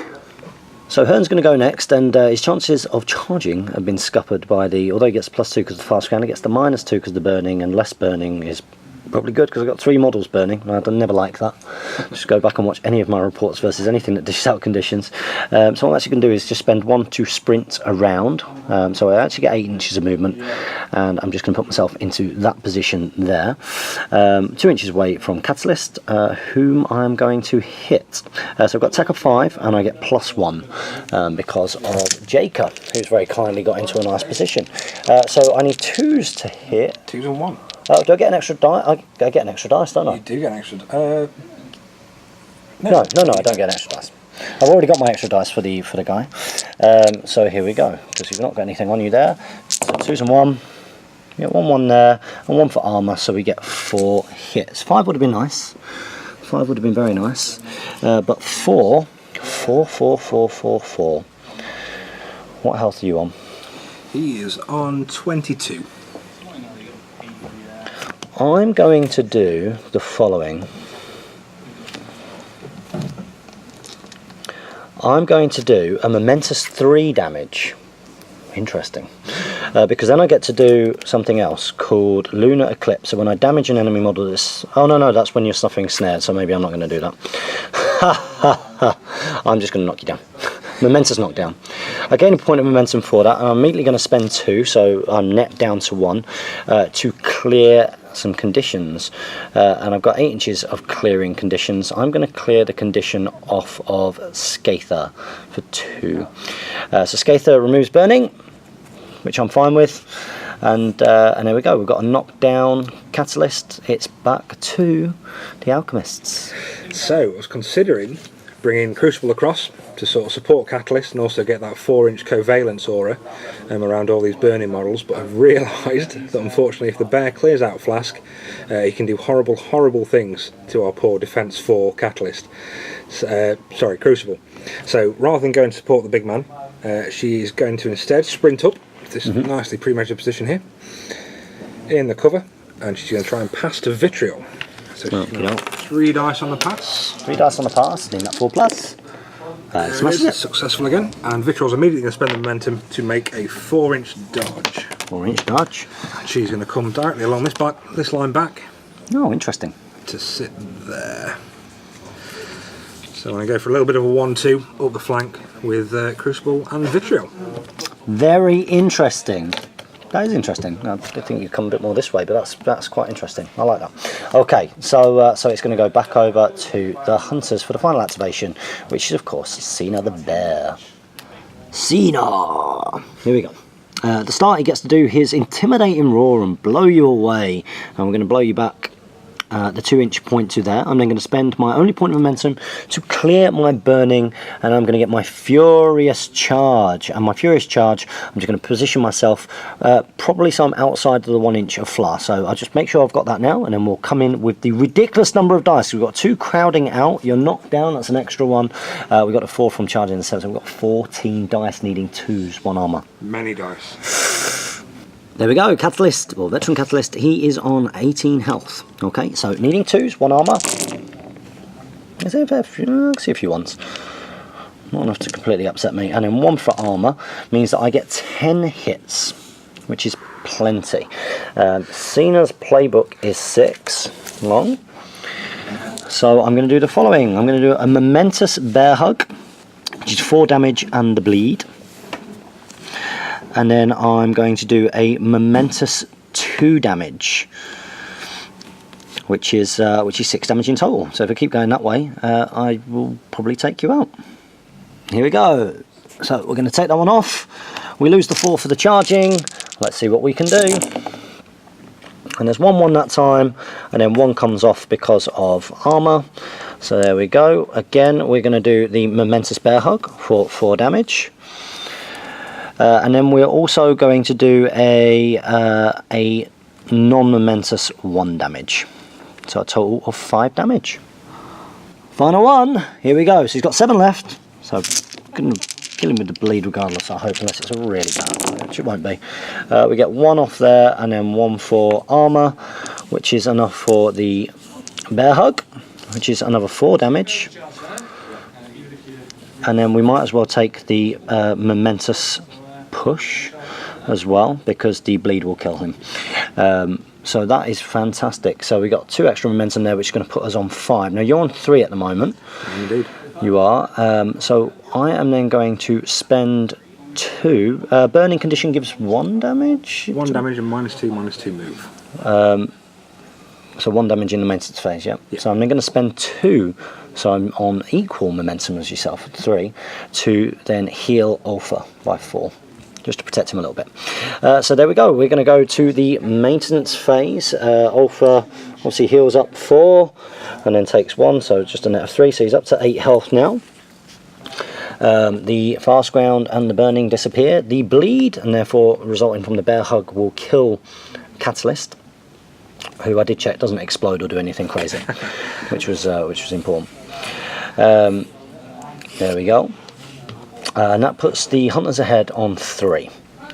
Speaker 1: So Hearn's going to go next, and his chances of charging have been scuppered by the, although he gets +2 because of the fast ground, he gets the -2 because of the burning, and less burning is probably good because I've got 3 models burning, and I'd never like that. Just go back and watch any of my reports versus anything that dishes out conditions. So what I'm actually going to do is just spend 1 to sprint around, so I actually get 8 inches of movement, and I'm just going to put myself into that position there. 2 inches away from Catalyst, whom I'm going to hit. So I've got Tech of 5, and I get +1 because of Jacob, who's very kindly got into a nice position. So I need 2s to hit.
Speaker 2: 2s and 1.
Speaker 1: Oh, do I get an extra die? I get an extra dice, don't I?
Speaker 2: You do get an extra.
Speaker 1: No, I don't get an extra dice. I've already got my extra dice for the guy. So here we go. Because you've not got anything on you there. So 2s and 1. You get 1 there, and 1 for armour, so we get 4 hits. 5 would have been nice. 5 would have been very nice. But 4. What health are you on?
Speaker 2: He is on 22.
Speaker 1: I'm going to do the following. I'm going to do a momentous 3 damage. Interesting. Because then I get to do something else called Lunar Eclipse. So when I damage an enemy model, this... Oh, no, that's when you're suffering snared, so maybe I'm not going to do that. I'm just going to knock you down. Momentous knockdown. I gain a point of momentum for that, and I'm immediately going to spend 2, so I'm net down to 1, to clear some conditions, and I've got 8 inches of clearing conditions. I'm going to clear the condition off of Skaatha for 2. So Skaatha removes burning, which I'm fine with, and there we go. We've got a knockdown Catalyst. It's back to the Alchemists.
Speaker 2: So I was considering bringing Crucible across to sort of support Catalyst and also get that 4-inch covalence aura around all these burning models, but I've realised that unfortunately if the bear clears out Flask, he can do horrible things to our poor defence 4 Catalyst. Sorry, Crucible. So rather than going to support the big man, she is going to instead sprint up with this nicely pre-measured position here in the cover, and she's going to try and pass to Vitriol. So she's going to 3 dice on the pass.
Speaker 1: 3 dice on the pass, need that 4+. Smashes it.
Speaker 2: Successful again, and Vitriol's immediately going to spend the momentum to make a 4-inch dodge.
Speaker 1: 4-inch dodge.
Speaker 2: And she's going to come directly along this line back.
Speaker 1: Oh, interesting.
Speaker 2: To sit there. So I'm going to go for a little bit of a 1-2 up the flank with Crucible and Vitriol.
Speaker 1: Very interesting. That is interesting. I think you'd come a bit more this way, but that's quite interesting. I like that. Okay, so it's going to go back over to the Hunters for the final activation, which is of course Cena the Bear. Cena! Here we go. At the start he gets to do his intimidating roar and blow you away, and we're going to blow you back the 2-inch point to there. I'm then going to spend my only point of momentum to clear my burning, and I'm going to get my furious charge. And my furious charge, I'm just going to position myself probably so I'm outside of the 1 inch of flaw. So I'll just make sure I've got that now, and then we'll come in with the ridiculous number of dice. We've got 2 crowding out. You're knocked down, that's an extra 1. We've got a 4 from charging the 7, so we've got 14 dice needing 2s, 1 armour.
Speaker 2: Many dice.
Speaker 1: There we go, Catalyst, or Veteran Catalyst, he is on 18 health. Okay, so needing 2s, 1 armour. I can see a few ones. Not enough to completely upset me. And then 1 for armour means that I get 10 hits, which is plenty. Cena's playbook is 6 long. So I'm going to do the following. I'm going to do a momentous bear hug, which is 4 damage and the bleed. And then I'm going to do a momentous 2 damage, which is 6 damage in total. So if I keep going that way, I will probably take you out. Here we go. So we're going to take that one off. We lose the 4 for the charging. Let's see what we can do. And there's 1-1 that time, and then 1 comes off because of armour. So there we go. Again, we're going to do the momentous bear hug for 4 damage. And then we're also going to do a non-momentous 1 damage. So a total of 5 damage. Final one, here we go. So he's got 7 left. So going to kill him with the bleed regardless, I hope, unless it's a really bad, which it won't be. We get 1 off there, and then 1 for armour, which is enough for the bear hug, which is another 4 damage. and then we might as well take the momentous push as well, because the bleed will kill him. So that is fantastic. So we got 2 extra momentum there, which is going to put us on 5. Now you're on 3 at the moment.
Speaker 2: Indeed.
Speaker 1: You are. So I am then going to spend 2. Burning condition gives 1 damage.
Speaker 2: 1 damage and -2 move.
Speaker 1: So 1 damage in the maintenance phase, yeah. So I'm then going to spend 2, so I'm on equal momentum as yourself at 3, to then heal Ulfa by 4, just to protect him a little bit. So there we go. We're going to go to the maintenance phase. Ulfa obviously heals up 4, and then takes 1, so just a net of 3. So he's up to 8 health now. The fast ground and the burning disappear. The bleed, and therefore resulting from the bear hug, will kill Catalyst, who I did check doesn't explode or do anything crazy, which was important. There we go, and that puts the hunters ahead on 3,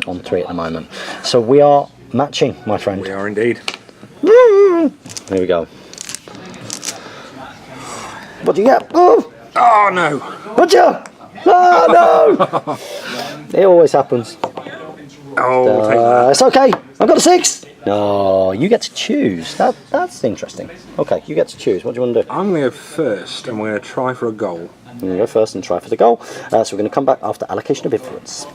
Speaker 1: at the moment. So we are matching, my friend.
Speaker 2: We are indeed.
Speaker 1: There we go. What do you get? Oh
Speaker 2: no!
Speaker 1: What'd you? Oh no! It always happens.
Speaker 2: Oh, take that.
Speaker 1: It's okay. I've got a 6. No, you get to choose. That's interesting. Okay, you get to choose. What do you want to do?
Speaker 2: I'm going to go first, and we're going to try for a goal.
Speaker 1: I'm going to go first and try for the goal. So we're going to come back after allocation of influence.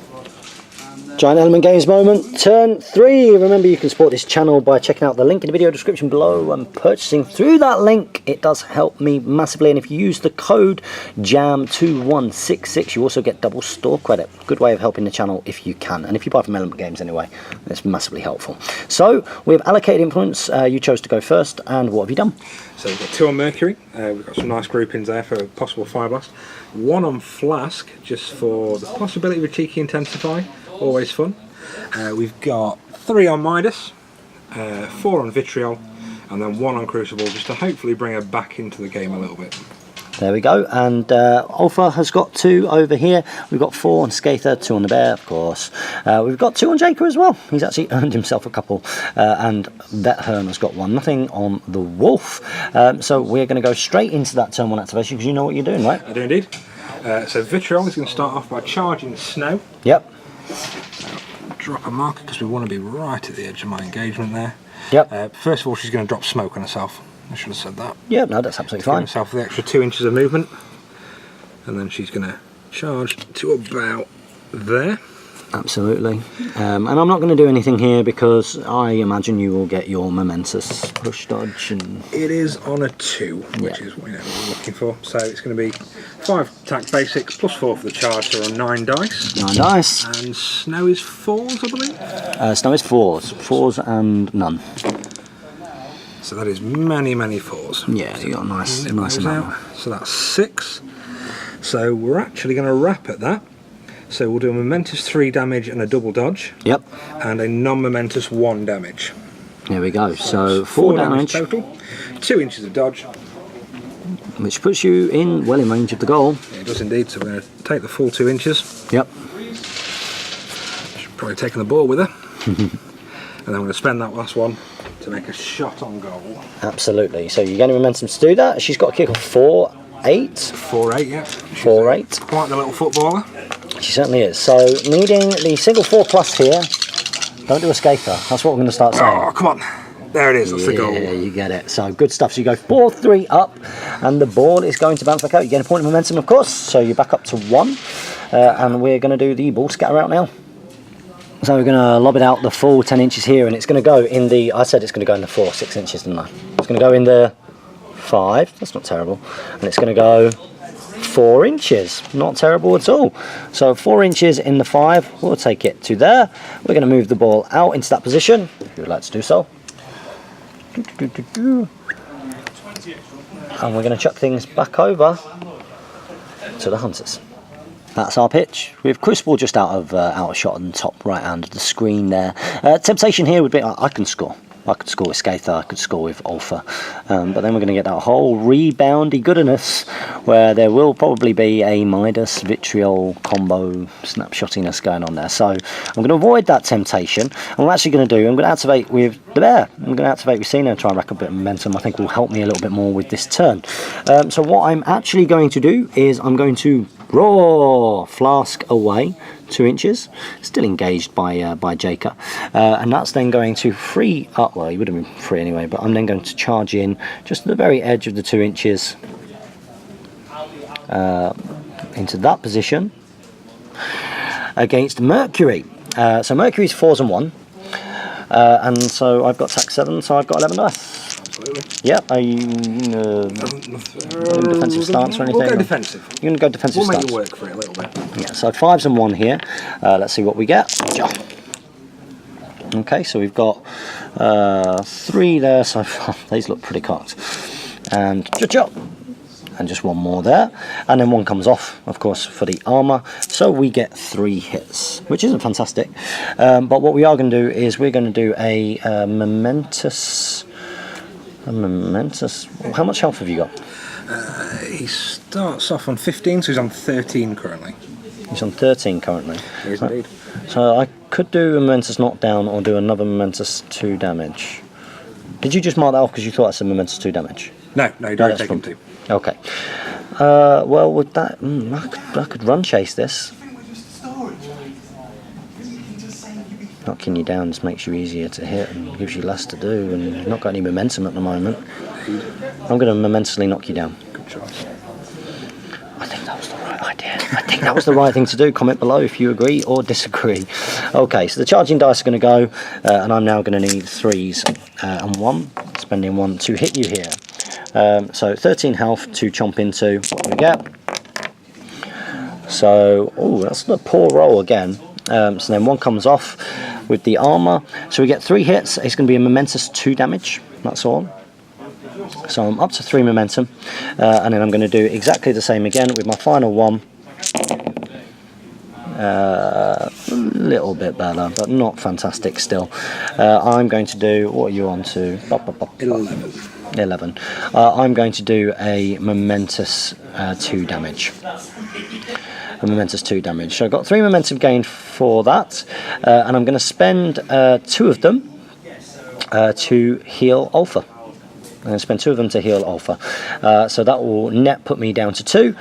Speaker 1: Giant Element Games moment, turn 3. Remember, you can support this channel by checking out the link in the video description below and purchasing through that link. It does help me massively, and if you use the code JAM2166, you also get double store credit. Good way of helping the channel if you can, and if you buy from Element Games anyway, it's massively helpful. So we've allocated influence. You chose to go first, and what have you done?
Speaker 2: So we've got 2 on Mercury. We've got some nice groupings there for a possible Fire Blast. 1 on Flask, just for the possibility of a cheeky Intensify. Always fun. We've got 3 on Midas, 4 on Vitriol, and then 1 on Crucible, just to hopefully bring her back into the game a little bit.
Speaker 1: There we go, and Ulfa has got 2 over here. We've got 4 on Skaatha, 2 on the bear, of course. We've got 2 on Jaker as well. He's actually earned himself a couple, and Vethern has got 1. Nothing on the wolf. So we're going to go straight into that turn 1 activation, because you know what you're doing, right?
Speaker 2: I do indeed. So Vitriol is going to start off by charging Snow.
Speaker 1: Yep.
Speaker 2: Drop a marker because we want to be right at the edge of my engagement there.
Speaker 1: Yep.
Speaker 2: First of all, she's going to drop smoke on herself. I should have said that.
Speaker 1: Yeah, no, that's absolutely fine.
Speaker 2: Give herself the extra 2 inches of movement, and then she's going to charge to about there.
Speaker 1: Absolutely. And I'm not going to do anything here because I imagine you will get your momentous push dodge. And
Speaker 2: it is on a 2, which is what we're looking for. So it's going to be 5 attack basics plus 4 for the charge, so on 9 dice.
Speaker 1: 9 dice.
Speaker 2: And Snow is 4s, I believe.
Speaker 1: Snow is 4s. 4s and none.
Speaker 2: So that is many, many 4s.
Speaker 1: Yeah, you got a nice amount.
Speaker 2: So that's 6. So we're actually going to wrap at that. So we'll do a momentous 3 damage and a double dodge.
Speaker 1: Yep.
Speaker 2: And a non-momentous 1 damage.
Speaker 1: There we go. So 4 damage
Speaker 2: total. 2 inches of dodge.
Speaker 1: Which puts you in range of the goal.
Speaker 2: Yeah, it does indeed. So we're going to take the full 2 inches.
Speaker 1: Yep.
Speaker 2: She's probably taking the ball with her. And then we're going to spend that last one to make a shot on goal.
Speaker 1: Absolutely. So you're getting momentum to do that. She's got a kick of 4-8.
Speaker 2: 4-8, yeah.
Speaker 1: 4-8.
Speaker 2: Quite the little footballer.
Speaker 1: She certainly is. So needing the single 4+ here. Don't do a Skaatha. That's what we're going to start saying.
Speaker 2: Oh, come on. There it is. That's the goal.
Speaker 1: Yeah, you get it. So good stuff. So you go 4-3 up, and the ball is going to bounce back out. You get a point of momentum, of course. So you're back up to 1. And we're going to do the ball scatter out now. So we're going to lob it out the full 10 inches here, and it's going to go in the, I said it's going to go in the 6 inches, didn't I? It's going to go in the 5, that's not terrible, and it's going to go 4 inches, not terrible at all. So 4 inches in the 5, we'll take it to there. We're going to move the ball out into that position, if you would like to do so. And we're going to chuck things back over to the hunters. That's our pitch, with Crucible just out of shot on the top right hand of the screen there. Temptation here would be, I can score. I could score with Skaatha, I could score with Ulfa. But then we're going to get that whole reboundy goodness, where there will probably be a Midas Vitriol combo snapshottiness going on there. So I'm going to avoid that temptation. And what I'm actually going to do, I'm going to activate with the bear. I'm going to activate with Cena and try and rack a bit of momentum. I think will help me a little bit more with this turn. So what I'm actually going to do is I'm going to Raw flask away, 2 inches, still engaged by Jaker, and that's then going to free up. Well, he would have been free anyway, but I'm then going to charge in just at the very edge of the 2 inches into that position against Mercury. So Mercury's 4s and 1, and so I've got tax 7, so I've got 11 dice.
Speaker 2: Absolutely.
Speaker 1: Yep. Are you defensive stance or anything?
Speaker 2: We'll go defensive.
Speaker 1: You're going to go defensive
Speaker 2: We'll
Speaker 1: stance.
Speaker 2: make it work for it a little bit.
Speaker 1: Yeah, so 5s and 1 here. Let's see what we get. Okay, so we've got 3 there so far. These look pretty cocked. And just 1 more there. And then 1 comes off, of course, for the armour. So we get 3 hits, which isn't fantastic. But what we are going to do is we're going to do a momentous. How much health have you got?
Speaker 2: He starts off on 15, so he's on 13 currently.
Speaker 1: He's on 13 currently.
Speaker 2: He is indeed.
Speaker 1: So I could do a momentous knockdown or do another momentous 2 damage. Did you just mark that off because you thought that's a momentous 2 damage?
Speaker 2: No, you don't take him 2.
Speaker 1: Okay. Well, with that, I could run chase this. Knocking you down just makes you easier to hit and gives you less to do, and you've not got any momentum at the moment. I'm going to momentously knock you down.
Speaker 2: Good choice.
Speaker 1: I think that was the right idea. I think that was the right thing to do. Comment below if you agree or disagree. Okay, so the charging dice are going to go, and I'm now going to need 3s and 1, spending 1 to hit you here. So 13 health to chomp into. What we get? So, that's a poor roll again. So then 1 comes off with the armour. So we get 3 hits. It's going to be a momentous 2 damage. That's all. So I'm up to 3 momentum. And then I'm going to do exactly the same again with my final 1. A little bit better, but not fantastic still. I'm going to do, what are you on to? 11. I'm going to do a momentous 2 damage. A momentous 2 damage. So I've got 3 momentum gained for that, and I'm going to spend 2 of them to heal Alpha. I'm going to spend 2 of them to heal Alpha. So that will net put me down to 2,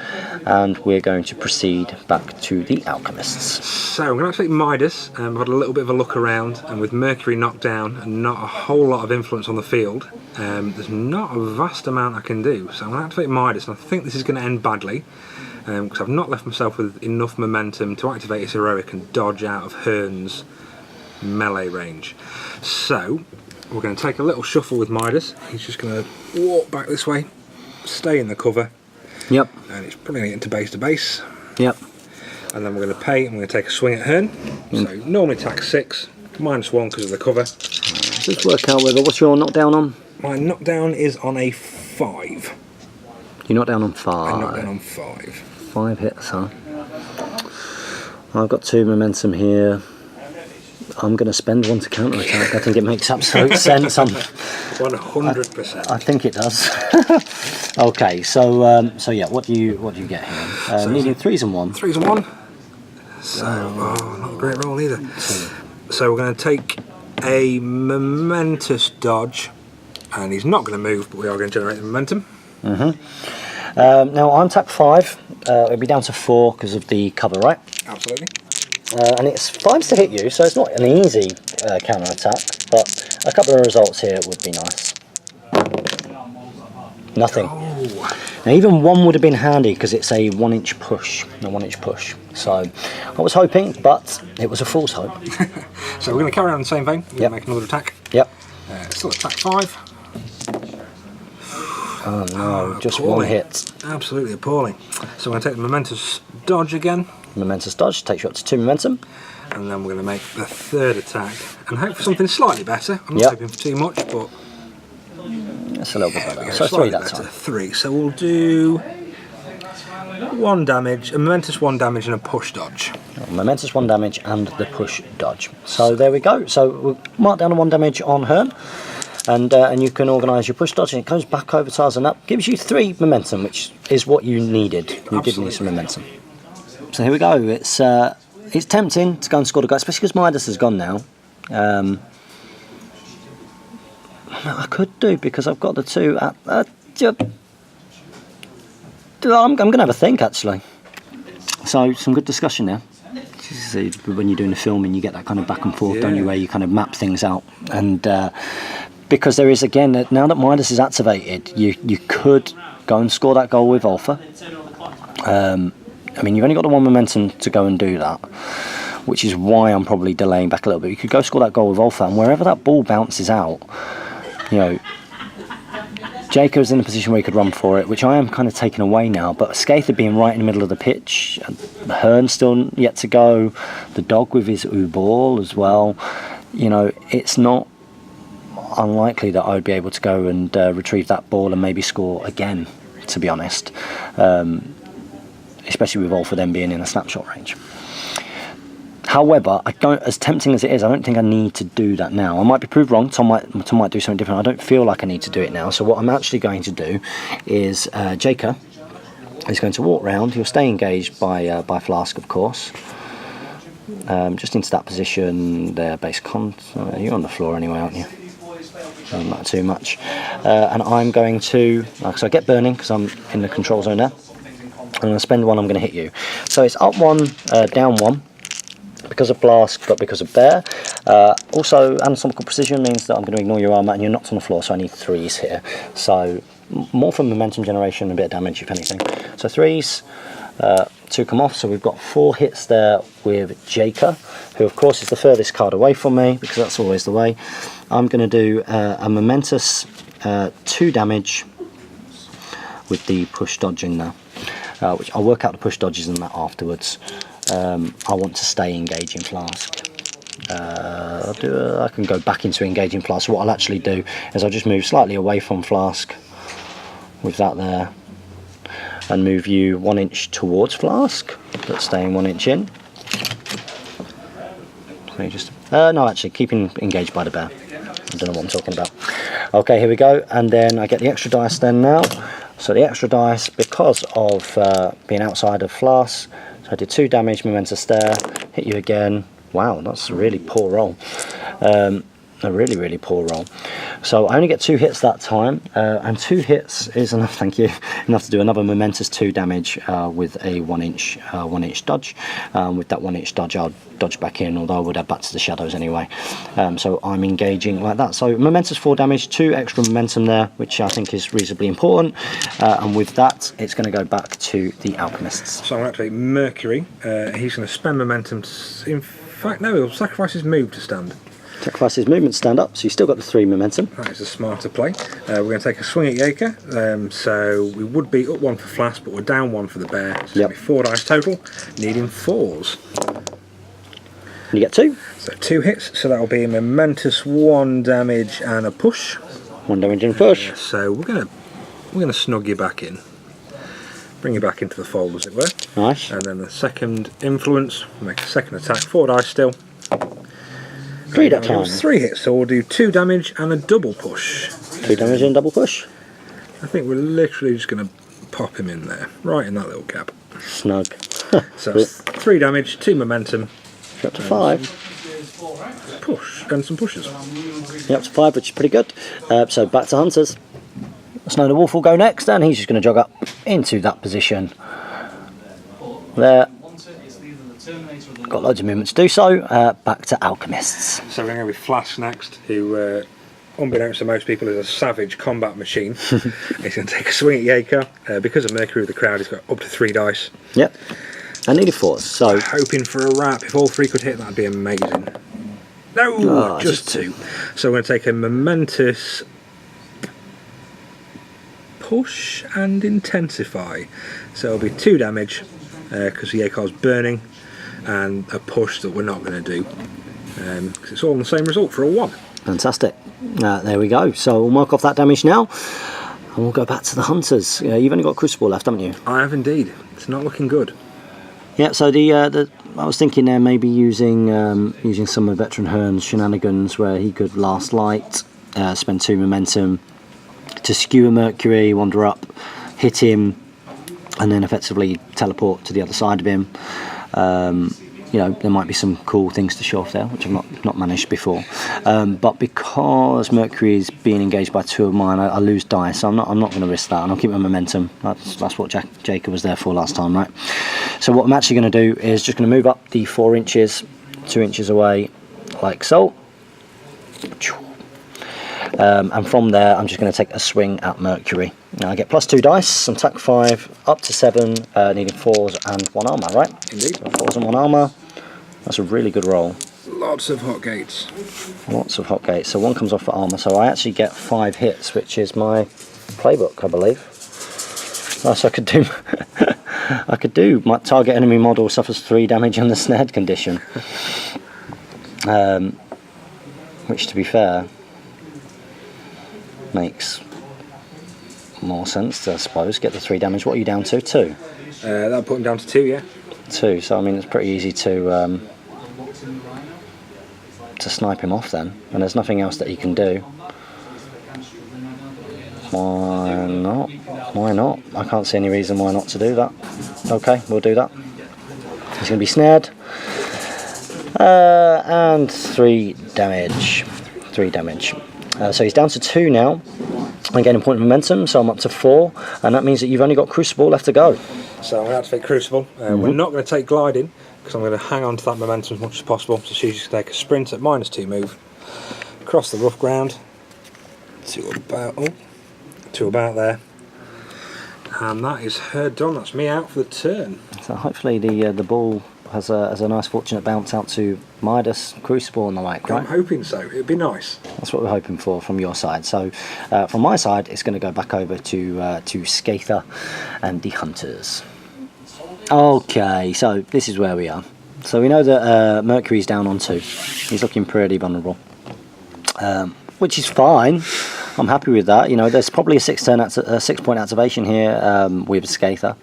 Speaker 1: and we're going to proceed back to the Alchemists.
Speaker 2: So I'm going to take Midas. I've had a little bit of a look around, and with Mercury knocked down and not a whole lot of influence on the field, there's not a vast amount I can do. So I'm going to activate Midas, and I think this is going to end badly, because I've not left myself with enough momentum to activate his heroic and dodge out of Hearn's melee range. So we're going to take a little shuffle with Midas. He's just going to walk back this way, stay in the cover.
Speaker 1: Yep.
Speaker 2: And it's putting it into base to base.
Speaker 1: Yep.
Speaker 2: And then we're going to pay, and we're going to take a swing at Hearn. So normally attack 6, -1 because of the cover.
Speaker 1: Let's work out whether, what's your knockdown on?
Speaker 2: My knockdown is on a 5.
Speaker 1: You knocked down on 5.
Speaker 2: I knocked down on 5.
Speaker 1: 5 hits, huh? I've got 2 momentum here. I'm going to spend 1 to counter attack. I think it makes absolute sense.
Speaker 2: 100%.
Speaker 1: I think it does. Okay, so yeah, what do you get here? Needing 3s and 1.
Speaker 2: 3s and 1. So not a great roll either. So we're going to take a momentous dodge, and he's not going to move, but we are going to generate the momentum.
Speaker 1: Now I'm tack 5. It'll be down to 4 because of the cover, right?
Speaker 2: Absolutely.
Speaker 1: And it's 5s to hit you, so it's not an easy counter attack, but a couple of results here would be nice. Nothing.
Speaker 2: Oh.
Speaker 1: Now even 1 would have been handy because it's a 1-inch push. So I was hoping, but it was a fool's hope.
Speaker 2: So we're going to carry on in the same vein. We're going to make another attack.
Speaker 1: Yep.
Speaker 2: Still attack 5.
Speaker 1: Oh no, just
Speaker 2: appalling.
Speaker 1: 1 hit.
Speaker 2: Absolutely appalling. So I'm going to take the momentous dodge again.
Speaker 1: Momentous dodge takes you up to 2 momentum.
Speaker 2: And then we're going to make the 3rd attack and hope for something slightly better. I'm not hoping for too much, but
Speaker 1: that's a little bit better. So 3
Speaker 2: slightly
Speaker 1: that
Speaker 2: better.
Speaker 1: time.
Speaker 2: 3. So we'll do 1 damage, a momentous 1 damage and a push dodge.
Speaker 1: Momentous 1 damage and the push dodge. So there we go. So we'll mark down a 1 damage on Hearn. And you can organise your push dodge, and it goes back over tiles, and that gives you 3 momentum, which is what you needed. You did need some momentum. So here we go. It's tempting to go and score the guy, especially because Midas has gone now. I could do because I've got the 2 at. I'm going to have a think actually. So some good discussion there. So when you're doing the filming, you get that kind of back and forth, don't you, where you kind of map things out. And because there is, again, now that Midas is activated, you could go and score that goal with Alpha. I mean, you've only got the 1 momentum to go and do that, which is why I'm probably delaying back a little bit. You could go score that goal with Alpha, and wherever that ball bounces out, you know, Jacob's in a position where he could run for it, which I am kind of taking away now. But Skaatha being right in the middle of the pitch, Hearn still yet to go, the dog with his ball as well. You know, it's not unlikely that I would be able to go and retrieve that ball and maybe score again, to be honest. Especially with Alpha then being in a snapshot range. However, as tempting as it is, I don't think I need to do that now. I might be proved wrong. Tom might do something different. I don't feel like I need to do it now. So what I'm actually going to do is Jacob is going to walk round. He'll stay engaged by Flask, of course. Just into that position there, base con. You're on the floor anyway, aren't you? Doesn't matter too much. And I'm going to, so I get burning because I'm in the control zone there. I'm going to spend 1, I'm going to hit you. So it's up 1, down 1, because of Flask, but because of Bear. Also, anatomical precision means that I'm going to ignore your armour and you're knocked on the floor, so I need 3s here. So more for momentum generation, a bit of damage if anything. So 3s, 2 come off, so we've got 4 hits there with Jaker, who of course is the furthest card away from me, because that's always the way. I'm going to do a momentous 2 damage with the push dodge in there. Which I'll work out the push dodges and that afterwards. I want to stay engaging Flask. I can go back into engaging Flask. So what I'll actually do is I'll just move slightly away from Flask with that there, and move you 1 inch towards Flask, but staying 1 inch in. So you just no, actually keeping engaged by the bear. I don't know what I'm talking about. Okay, here we go, and then I get the extra dice then now. So the extra dice, because of being outside of Flask, so I did 2 damage, momentous there, hit you again. Wow, that's a really poor roll. A really poor roll. So I only get 2 hits that time, and 2 hits is enough, thank you, enough to do another momentous 2 damage with a 1 inch dodge. With that 1 inch dodge, I'll dodge back in, although I would have back to the shadows anyway. So I'm engaging like that. So momentous 4 damage, 2 extra momentum there, which I think is reasonably important. And with that, it's going to go back to the Alchemists.
Speaker 2: So I'm actually Mercury. He's going to spend momentum. In fact, no, he'll sacrifice his move to stand.
Speaker 1: Sacrifice his movement, stand up, so you've still got the 3 momentum.
Speaker 2: That is a smarter play. We're going to take a swing at Jaker. So we would be up 1 for Flask, but we're down 1 for the bear. So it's going to be 4 dice total, needing 4s.
Speaker 1: You get 2.
Speaker 2: So 2 hits, so that'll be a momentous 1 damage and a push.
Speaker 1: 1 damage and push.
Speaker 2: So we're gonna snug you back in. Bring you back into the fold, as it were.
Speaker 1: Nice.
Speaker 2: And then the second influence, make a second attack, 4 dice still.
Speaker 1: 3 that time.
Speaker 2: 3 hits, so we'll do 2 damage and a double push.
Speaker 1: 2 damage and double push.
Speaker 2: I think we're literally just going to pop him in there, right in that little gap.
Speaker 1: Snug.
Speaker 2: So that's 3 damage, 2 momentum.
Speaker 1: You're up to 5.
Speaker 2: Push, and some pushes.
Speaker 1: You're up to 5, which is pretty good. So back to Hunters. Snow the Wolf will go next, and he's just going to jog up into that position. There. Got loads of movement to do so. Back to Alchemists.
Speaker 2: So we're going to go with Flash next, who, unbeknownst to most people, is a savage combat machine. He's going to take a swing at Jaker. Because of Mercury with the crowd, he's got up to 3 dice.
Speaker 1: Yep. I needed 4, so...
Speaker 2: Hoping for a wrap. If all 3 could hit, that'd be amazing. No, just 2. So we're going to take a momentous push and intensify. So it'll be 2 damage, because Jaker's burning, and a push that we're not going to do, because it's all in the same result for a 1.
Speaker 1: Fantastic. There we go. So we'll mark off that damage now, and we'll go back to the Hunters. You've only got Crucible left, haven't you?
Speaker 2: I have indeed. It's not looking good.
Speaker 1: Yeah. So I was thinking there maybe using some of Veteran Hearn's shenanigans, where he could last light, spend 2 momentum to skewer Mercury, wander up, hit him, and then effectively teleport to the other side of him. You know, there might be some cool things to show off there, which I've not managed before. But because Mercury is being engaged by 2 of mine, I lose dice, so I'm not going to risk that, and I'll keep my momentum. That's what Jacob was there for last time, right? So what I'm actually going to do is just going to move up the 4 inches, 2 inches away, like so. And from there, I'm just going to take a swing at Mercury. Now I get +2 dice, some tack 5, up to 7, needing 4s and 1 armour, right?
Speaker 2: Indeed.
Speaker 1: So 4s and 1 armour. That's a really good roll.
Speaker 2: Lots of hot gates.
Speaker 1: Lots of hot gates. So 1 comes off for armour. So I actually get 5 hits, which is my playbook, I believe. Oh, so I could do, I could do. My target enemy model suffers 3 damage on the snared condition. Which, to be fair, makes more sense, I suppose. Get the 3 damage. What are you down to? 2?
Speaker 2: That'll put him down to 2, yeah.
Speaker 1: 2. So I mean, it's pretty easy to snipe him off then, and there's nothing else that he can do. Why not? Why not? I can't see any reason why not to do that. Okay, we'll do that. He's going to be snared. And 3 damage. 3 damage. So he's down to 2 now. I'm getting a point of momentum, so I'm up to 4. And that means that you've only got Crucible left to go.
Speaker 2: So I'm going to activate Crucible. We're not going to take gliding, because I'm going to hang on to that momentum as much as possible. So she's just going to take a sprint at -2 move. Across the rough ground. To about there. And that is her done. That's me out for the turn.
Speaker 1: So hopefully the ball has a nice fortunate bounce out to Midas, Crucible and the like, right?
Speaker 2: I'm hoping so. It'd be nice.
Speaker 1: That's what we're hoping for from your side. So from my side, it's going to go back over to Skaatha and the Hunters. Okay, so this is where we are. So we know that Mercury's down on 2. He's looking pretty vulnerable, which is fine. I'm happy with that. You know, there's probably a 6-point activation here with Skaatha.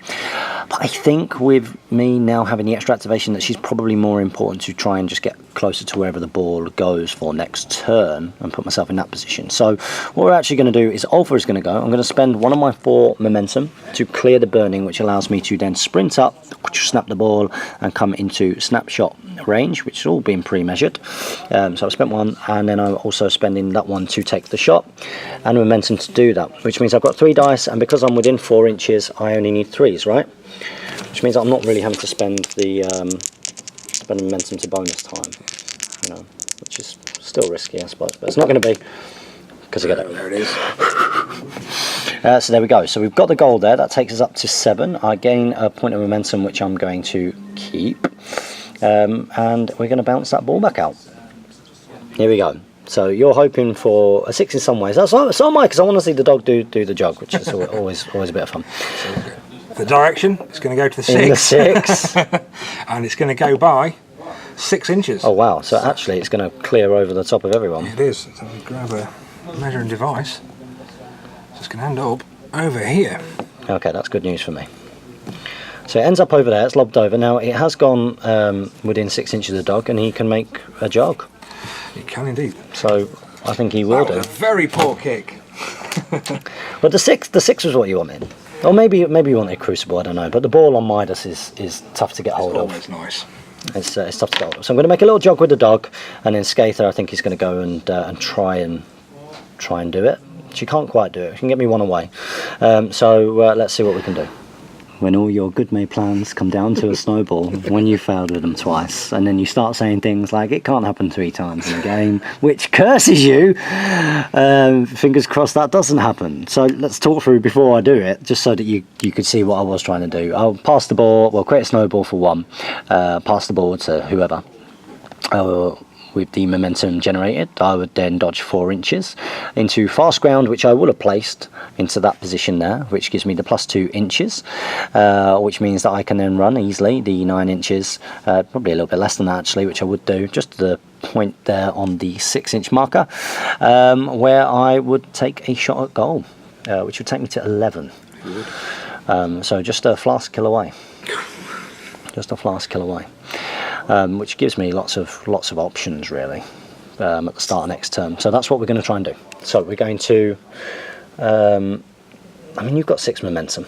Speaker 1: But I think with me now having the extra activation, that she's probably more important to try and just get closer to wherever the ball goes for next turn and put myself in that position. So what we're actually going to do is Alpha is going to go. I'm going to spend 1 of my 4 momentum to clear the burning, which allows me to then sprint up, snap the ball, and come into snapshot range, which has all been pre-measured. So I've spent 1, and then I'm also spending that 1 to take the shot and momentum to do that, which means I've got 3 dice, and because I'm within 4 inches, I only need 3s, right? Which means I'm not really having to spend the momentum to bonus time, you know, which is still risky, I suppose, but it's not going to be, because I get it.
Speaker 2: There it is.
Speaker 1: So there we go. So we've got the goal there. That takes us up to 7. I gain a point of momentum, which I'm going to keep, and we're going to bounce that ball back out. Here we go. So you're hoping for a 6 in some ways. So am I, because I want to see the dog do the jog, which is always a bit of fun.
Speaker 2: The direction, it's going to go to the 6.
Speaker 1: In the 6.
Speaker 2: And it's going to go by 6 inches.
Speaker 1: Oh wow, so actually it's going to clear over the top of everyone.
Speaker 2: It is. So we grab a measuring device. So it's going to end up over here.
Speaker 1: Okay, that's good news for me. So it ends up over there, it's lobbed over. Now it has gone within 6 inches of the dog, and he can make a jog.
Speaker 2: It can indeed.
Speaker 1: So I think he will do.
Speaker 2: That was a very poor kick.
Speaker 1: But the 6 was what you wanted. Or maybe you wanted Crucible, I don't know. But the ball on Midas is tough to get hold of.
Speaker 2: It's nice.
Speaker 1: It's tough to get hold of. So I'm going to make a little jog with the dog, and then Skaatha, I think he's going to go and try and do it. She can't quite do it. She can get me 1 away. So let's see what we can do. When all your good made plans come down to a snowball, when you failed with them twice, and then you start saying things like, it can't happen 3 times in a game, which curses you. Fingers crossed that doesn't happen. So let's talk through before I do it, just so that you could see what I was trying to do. I'll pass the ball, we'll create a snowball for 1, pass the ball to whoever. With the momentum generated, I would then dodge 4 inches into fast ground, which I would have placed into that position there, which gives me the +2 inches, which means that I can then run easily the 9 inches, probably a little bit less than that actually, which I would do just to the point there on the 6-inch marker, where I would take a shot at goal, which would take me to 11. So just a flask kill away. Just a flask kill away. Which gives me lots of options really at the start of next turn. So that's what we're going to try and do. So we're going to, I mean, you've got 6 momentum.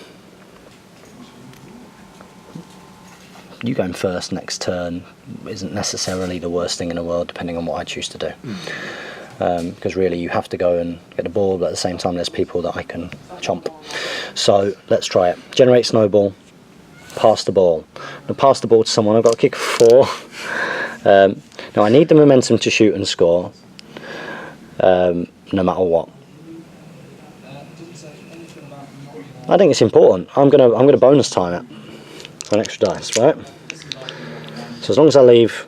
Speaker 1: You going first next turn isn't necessarily the worst thing in the world, depending on what I choose to do. Because really you have to go and get the ball, but at the same time there's people that I can chomp. So let's try it. Generate snowball. pass the ball. I'm going to pass the ball to someone. I've got to kick 4. Now I need the momentum to shoot and score, no matter what. I think it's important. I'm gonna bonus time it for an extra dice, right? So as long as I leave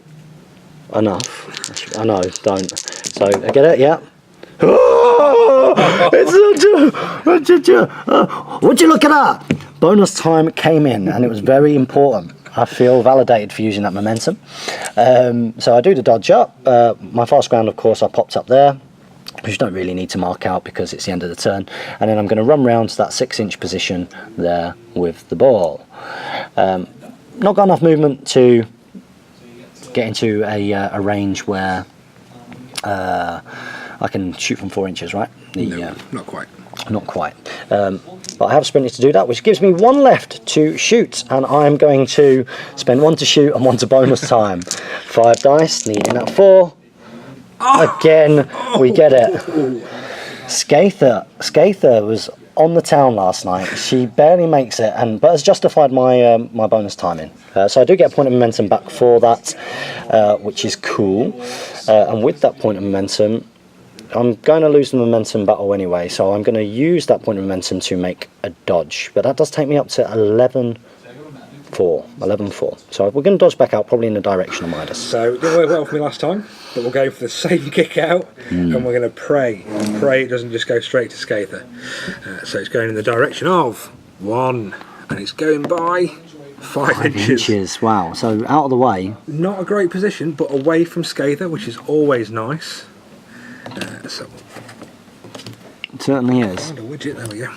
Speaker 1: enough, I know, don't. So I get it, yeah. Would you look at that? Bonus time came in, and it was very important. I feel validated for using that momentum. So I do the dodge up. My fast ground, of course, I popped up there, which you don't really need to mark out because it's the end of the turn. And then I'm going to run round to that 6-inch position there with the ball. Not got enough movement to get into a range where I can shoot from 4 inches, right?
Speaker 2: No, not quite.
Speaker 1: Not quite. But I have sprinted to do that, which gives me 1 left to shoot, and I'm going to spend 1 to shoot and 1 to bonus time. 5 dice, needing that 4. Oh! Again, we get it. Skaatha was on the town last night. She barely makes it, but has justified my my bonus timing. So I do get a point of momentum back for that, which is cool. And with that point of momentum, I'm going to lose the momentum battle anyway, so I'm going to use that point of momentum to make a dodge. But that does take me up to 11-4. So we're going to dodge back out, probably in the direction of Midas.
Speaker 2: So it didn't work well for me last time, but we'll go for the same kick out, and we're going to pray. Pray it doesn't just go straight to Skaatha. So it's going in the direction of 1, and it's going by 5 inches.
Speaker 1: Wow, so out of the way.
Speaker 2: Not a great position, but away from Skaatha, which is always nice. So
Speaker 1: it certainly is.
Speaker 2: Find a widget, there we go.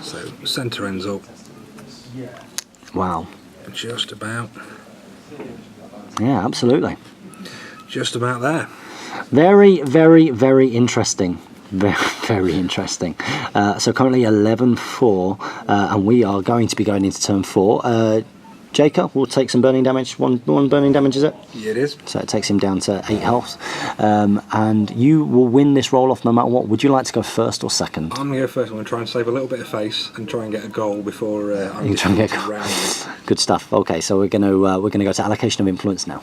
Speaker 2: So centre ends up.
Speaker 1: Wow.
Speaker 2: Just about.
Speaker 1: Yeah, absolutely.
Speaker 2: Just about there.
Speaker 1: Very, very, very interesting. Very, very interesting. So currently 11-4, and we are going to be going into turn 4. Jacob will take some burning damage. One burning damage, is it?
Speaker 2: Yeah, it is.
Speaker 1: So it takes him down to 8 health. And you will win this roll off no matter what. Would you like to go first or second?
Speaker 2: I'm going to go first. I'm going to try and save a little bit of face and try and get a goal before I'm
Speaker 1: trying to get a goal. Good stuff. Okay, so we're going to go to allocation of influence now.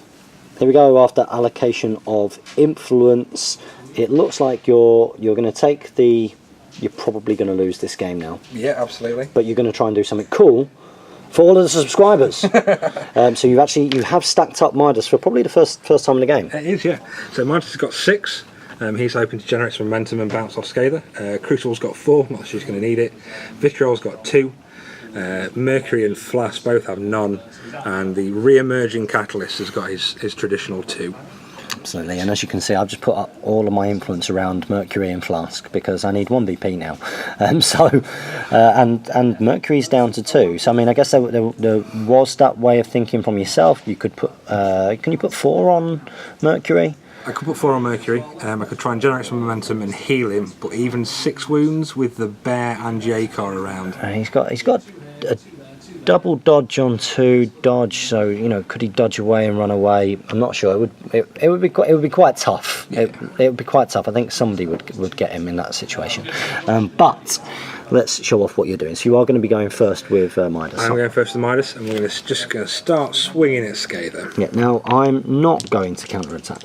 Speaker 1: Here we go. After allocation of influence, it looks like you're going to take the. You're probably going to lose this game now. Yeah,
Speaker 2: absolutely.
Speaker 1: But you're going to try and do something cool for all of the subscribers. So you have stacked up Midas for probably the first time in the game.
Speaker 2: It is, yeah. So Midas has got 6. He's hoping to generate some momentum and bounce off Skaatha. Crucial's got 4, not sure he's going to need it. Vitriol's got 2. Mercury and Flask both have none. And the re-emerging Catalyst has got his traditional 2.
Speaker 1: Absolutely, and as you can see, I've just put up all of my influence around Mercury and Flask because I need 1 BP now. And Mercury's down to 2. So I mean, I guess there was that way of thinking from yourself. You could put, can you put 4 on Mercury?
Speaker 2: I could put 4 on Mercury. I could try and generate some momentum and heal him, but even 6 wounds with the Bear and J-Car around.
Speaker 1: He's got a double dodge on 2 dodge, so you know, could he dodge away and run away? I'm not sure. It would be quite tough. Yeah. It would be quite tough. I think somebody would get him in that situation. But let's show off what you're doing. So you are going to be going first with Midas.
Speaker 2: I'm going first with Midas, and we're just going to start swinging at Skaatha.
Speaker 1: Yeah. Now I'm not going to counter attack,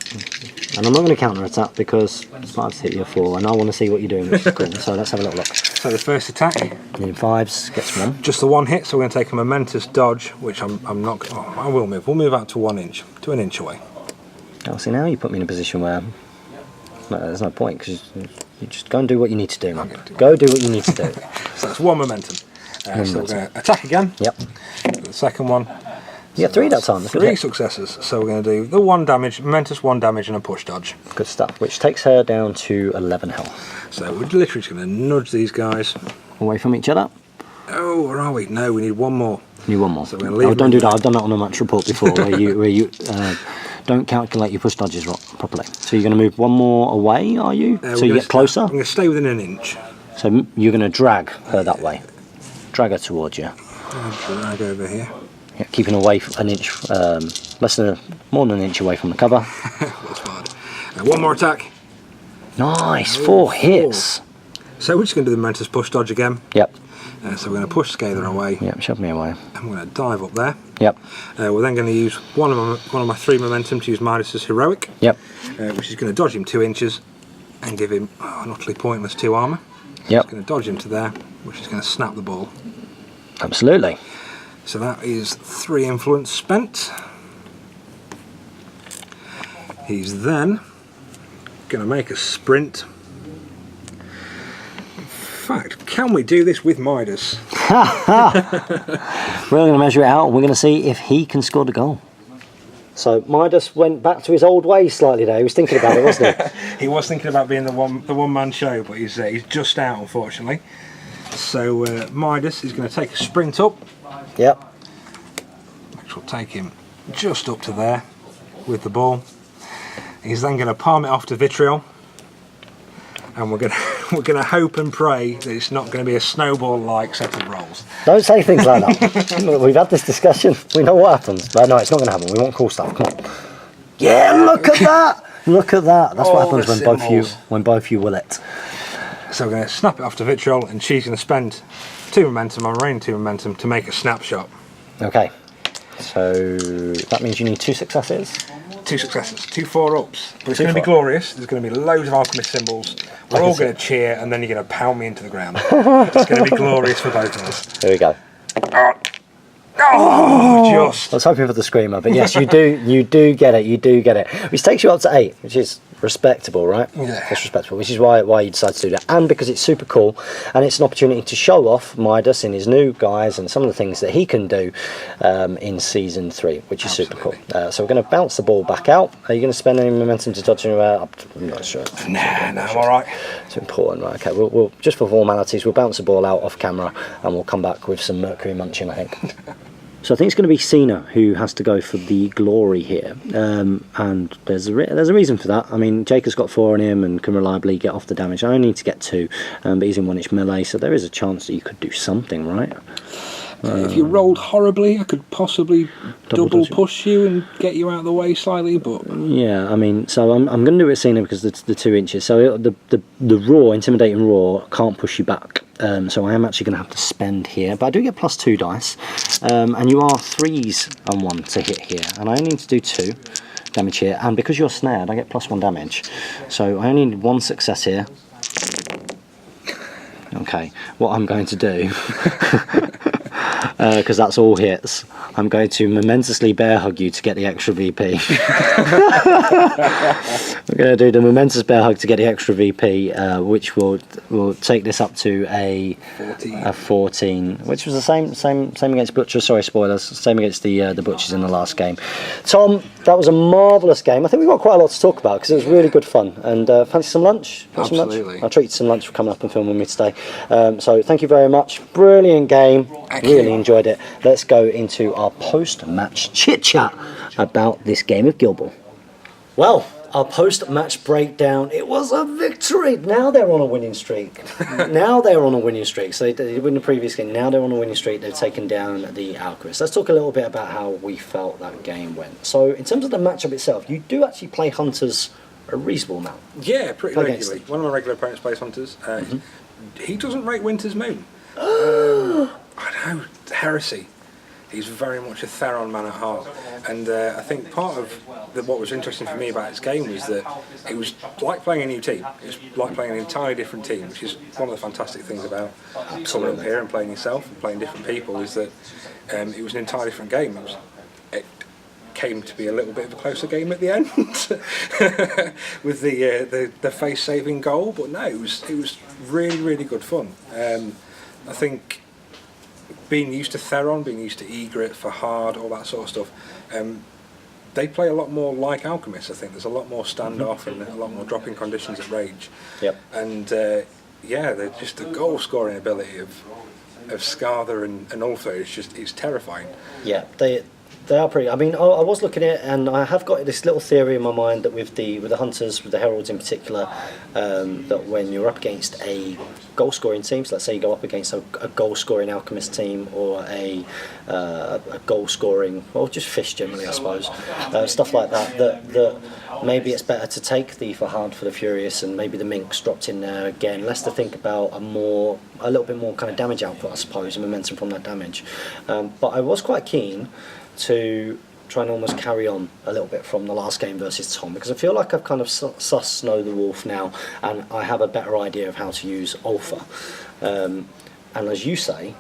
Speaker 1: and I'm not going to counter attack because Midas hit you 4, and I want to see what you're doing, which is cool. So let's have a little look.
Speaker 2: So the first attack.
Speaker 1: In 5s gets 1.
Speaker 2: Just the 1 hit, so we're going to take a momentous dodge, which I'm not. Oh, I will move. We'll move out to 1 inch, to an inch away.
Speaker 1: Oh, see, now you put me in a position where there's no point because you just go and do what you need to do, man. Go do what you need to do.
Speaker 2: So that's 1 momentum. So we're going to attack again.
Speaker 1: Yep.
Speaker 2: The second one.
Speaker 1: You get 3 that time.
Speaker 2: 3 successes. So we're going to do the 1 damage, momentous 1 damage, and a push dodge.
Speaker 1: Good stuff. Which takes her down to 11 health.
Speaker 2: So we're literally just going to nudge these guys
Speaker 1: away from each other.
Speaker 2: Oh, where are we? No, we need 1 more.
Speaker 1: You need 1 more.
Speaker 2: So we're going to leave.
Speaker 1: Oh, don't do that. I've done that on a match report before, where you don't calculate your push dodges properly. So you're going to move 1 more away, are you? So you get closer.
Speaker 2: I'm going to stay within an inch.
Speaker 1: So you're going to drag her that way. Drag her towards you.
Speaker 2: Drag over here.
Speaker 1: Yeah, keeping away an inch, more than an inch away from the cover.
Speaker 2: That's fine. 1 more attack.
Speaker 1: Nice, 4 hits.
Speaker 2: So we're just going to do the momentous push dodge again.
Speaker 1: Yep.
Speaker 2: So we're going to push Skaatha away.
Speaker 1: Yep, shove me away.
Speaker 2: I'm going to dive up there.
Speaker 1: Yep.
Speaker 2: We're then going to use one of my 3 momentum to use Midas's heroic.
Speaker 1: Yep.
Speaker 2: Which is going to dodge him 2 inches and give him an utterly pointless 2 armour.
Speaker 1: Yep.
Speaker 2: It's going to dodge him to there, which is going to snap the ball.
Speaker 1: Absolutely.
Speaker 2: So that is 3 influence spent. He's then going to make a sprint. In fact, can we do this with Midas?
Speaker 1: We're going to measure it out and we're going to see if he can score the goal. So Midas went back to his old ways slightly there. He was thinking about it, wasn't he?
Speaker 2: He was thinking about being the one-man show, but he's just out, unfortunately. So Midas is going to take a sprint up.
Speaker 1: Yep.
Speaker 2: Which will take him just up to there with the ball. He's then going to palm it off to Vitriol, and we're going to hope and pray that it's not going to be a snowball-like set of rolls.
Speaker 1: Don't say things like that. We've had this discussion. We know what happens. But no, it's not going to happen. We want cool stuff. Come on. Yeah, look at that. Look at that. That's what happens when both you will it.
Speaker 2: So we're going to snap it off to Vitriol, and she's going to spend 2 momentum, I'm remaining 2 momentum, to make a snapshot.
Speaker 1: Okay. So that means you need 2 successes.
Speaker 2: 2 successes, 2 4-ups. But it's going to be glorious. There's going to be loads of Alchemist symbols. We're all going to cheer, and then you're going to pound me into the ground. It's going to be glorious for both of us.
Speaker 1: Here we go.
Speaker 2: Just.
Speaker 1: I was hoping for the screamer, but yes, you do get it. You do get it. Which takes you up to 8, which is respectable, right?
Speaker 2: Yeah.
Speaker 1: It's respectable, which is why you decide to do that, and because it's super cool, and it's an opportunity to show off Midas in his new guise and some of the things that he can do in season 3, which is super cool. So we're going to bounce the ball back out. Are you going to spend any momentum to dodge him out? I'm not sure.
Speaker 2: Nah, I'm all right.
Speaker 1: It's important, right? Okay, we'll just for formalities, we'll bounce the ball out off camera, and we'll come back with some mercury munching, I think. So I think it's going to be Cena who has to go for the glory here, and there's a reason for that. I mean, Jake has got 4 on him and can reliably get off the damage. I only need to get 2, but he's in 1-inch melee, so there is a chance that you could do something, right?
Speaker 2: If you rolled horribly, I could possibly double push you and get you out of the way slightly, but
Speaker 1: yeah, I mean, so I'm going to do it with Cena because the 2 inches. So the raw, intimidating raw, can't push you back. So I am actually going to have to spend here, but I do get +2 dice, and you are 3s and 1 to hit here, and I only need to do 2 damage here, and because you're snared, I get +1 damage. So I only need 1 success here. Okay, what I'm going to do, because that's all hits, I'm going to momentously bear hug you to get the extra VP. We're going to do the momentous bear hug to get the extra VP, which will take this up to a 14, which was the same against Butcher. Sorry, spoilers. Same against the Butchers in the last game. Tom, that was a marvellous game. I think we've got quite a lot to talk about because it was really good fun. And fancy some lunch?
Speaker 2: Absolutely.
Speaker 1: I'll treat you to some lunch for coming up and filming with me today. So thank you very much. Brilliant game. Really enjoyed it. Let's go into our post-match chit-chat about this game of Guild Ball. Well, our post-match breakdown, it was a victory. Now they're on a winning streak. So they win the previous game. Now they're on a winning streak. They've taken down the Alchemists. Let's talk a little bit about how we felt that game went. So in terms of the matchup itself, you do actually play Hunters a reasonable amount.
Speaker 2: Yeah, pretty regularly. One of my regular opponents plays Hunters. He doesn't rate Winter's Moon. I know, heresy. He's very much a Theron man at heart, and I think part of what was interesting for me about his game was that it was like playing a new team. It was like playing an entirely different team, which is one of the fantastic things about coming up here and playing yourself and playing different people, is that it was an entirely different game. It came to be a little bit of a closer game at the end with the face-saving goal, but no, it was really, really good fun. I think being used to Theron, being used to Egret for hard, all that sort of stuff, they play a lot more like Alchemists. I think there's a lot more standoff and a lot more dropping conditions at rage.
Speaker 1: Yep.
Speaker 2: And they're just the goal scoring ability of Skaatha and Ulfa is terrifying.
Speaker 1: Yeah, They are pretty. I mean, I was looking at it, and I have got this little theory in my mind that with the Hunters, with the Heralds in particular, that when you're up against a goal-scoring team, so let's say you go up against a goal-scoring Alchemist team or a goal-scoring, well, just fish generally, I suppose, stuff like that. That maybe it's better to take the Fahad for the Furious, and maybe the Minx dropped in there again. Less to think about, a little bit more kind of damage output, I suppose, and momentum from that damage. But I was quite keen to try and almost carry on a little bit from the last game versus Tom, because I feel like I've kind of sussed Snow the Wolf now, and I have a better idea of how to use Ulfa. And as you say,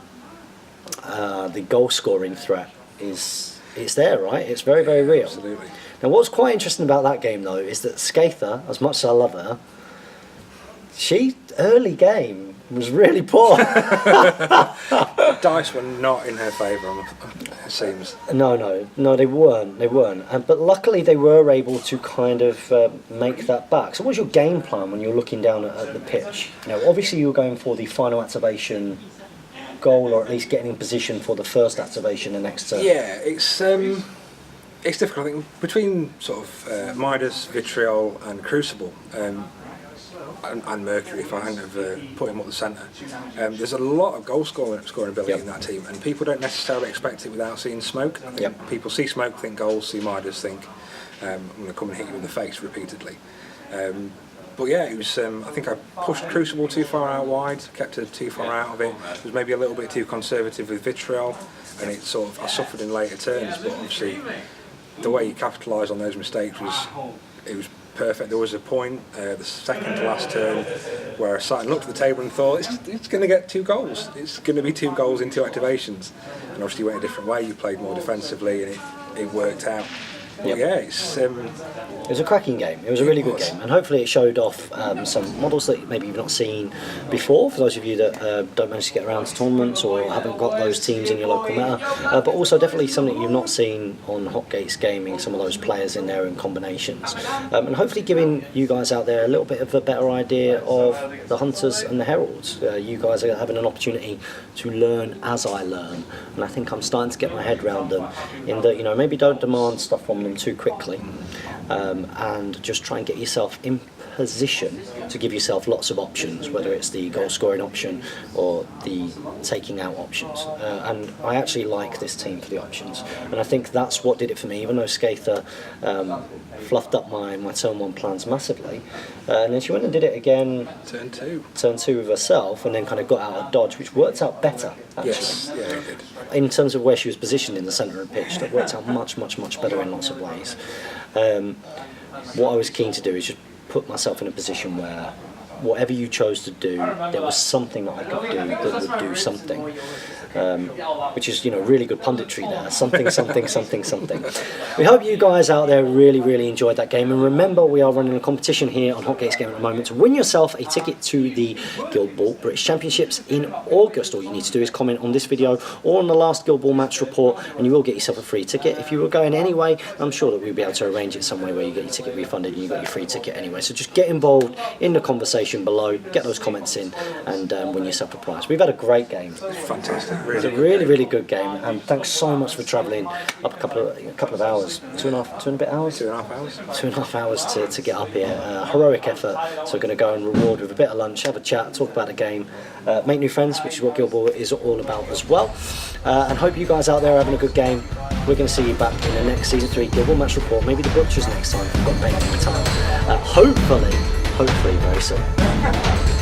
Speaker 1: the goal scoring threat it's there, right? It's very, very real.
Speaker 2: Absolutely.
Speaker 1: Now, what's quite interesting about that game, though, is that Skaatha, as much as I love her, she early game was really poor.
Speaker 2: Dice were not in her favour, it seems.
Speaker 1: No, they weren't. But luckily, they were able to kind of make that back. So, what's your game plan when you're looking down at the pitch? Now, obviously, you're going for the final activation goal, or at least getting in position for the first activation the next turn.
Speaker 2: Yeah, it's difficult. I think between sort of Midas, Vitriol, and Crucible. And Mercury, if I hadn't have put him up the centre. There's a lot of goal scoring ability in that team, and people don't necessarily expect it without seeing smoke. I think people see smoke, think goals, see Midas, think I'm going to come and hit you in the face repeatedly. But yeah, it was. I think I pushed Crucible too far out wide, kept her too far out of it. It was maybe a little bit too conservative with Vitriol, and it sort of I suffered in later turns. But obviously, the way you capitalise on those mistakes was perfect. There was a point, the second to last turn, where I sat and looked at the table and thought, it's going to get 2 goals. It's going to be 2 goals in 2 activations. And obviously you went a different way, you played more defensively, and it worked out. But yeah, it
Speaker 1: was a cracking game. It was a really good game, and hopefully it showed off some models that maybe you've not seen before, for those of you that don't manage to get around to tournaments or haven't got those teams in your local meta, but also definitely something you've not seen on Hotgates Gaming, some of those players in there and combinations, and hopefully giving you guys out there a little bit of a better idea of the Hunters and the Heralds. You guys are having an opportunity to learn as I learn, and I think I'm starting to get my head around them, in that, maybe don't demand stuff from them too quickly, and just try and get yourself in position to give yourself lots of options, whether it's the goal scoring option or the taking out options, and I actually like this team for the options, and I think that's what did it for me. Even though Skaatha fluffed up my turn 1 plans massively, and then she went and did it again turn two with herself, and then kind of got out of dodge, which worked out better actually.
Speaker 2: Yes, yeah, it did.
Speaker 1: In terms of where she was positioned in the centre of the pitch, that worked out much better in lots of ways. What I was keen to do is just put myself in a position where whatever you chose to do, there was something that I could do that would do something, which is really good punditry there. Something. We hope you guys out there really enjoyed that game, and remember, we are running a competition here on Hotgates Game at the moment to win yourself a ticket to the Guild Ball British Championships in August. All you need to do is comment on this video or on the last Guild Ball match report, and you will get yourself a free ticket. If you were going anyway, I'm sure that we'll be able to arrange it some way where you get your ticket refunded and you got your free ticket anyway. So just get involved in the conversation below, get those comments in, and win yourself a prize. We've had a great game.
Speaker 2: Fantastic.
Speaker 1: It's a really good game, and thanks so much for travelling up a couple of hours, 2.5 hours. 2.5 hours to get up here. Heroic effort. So we're going to go and reward with a bit of lunch, have a chat, talk about the game, make new friends, which is what Guild Ball is all about as well. And hope you guys out there are having a good game. We're going to see you back in the next Season 3 Guild Ball match report, maybe the Butchers next time if we've got plenty of time. Hopefully very soon.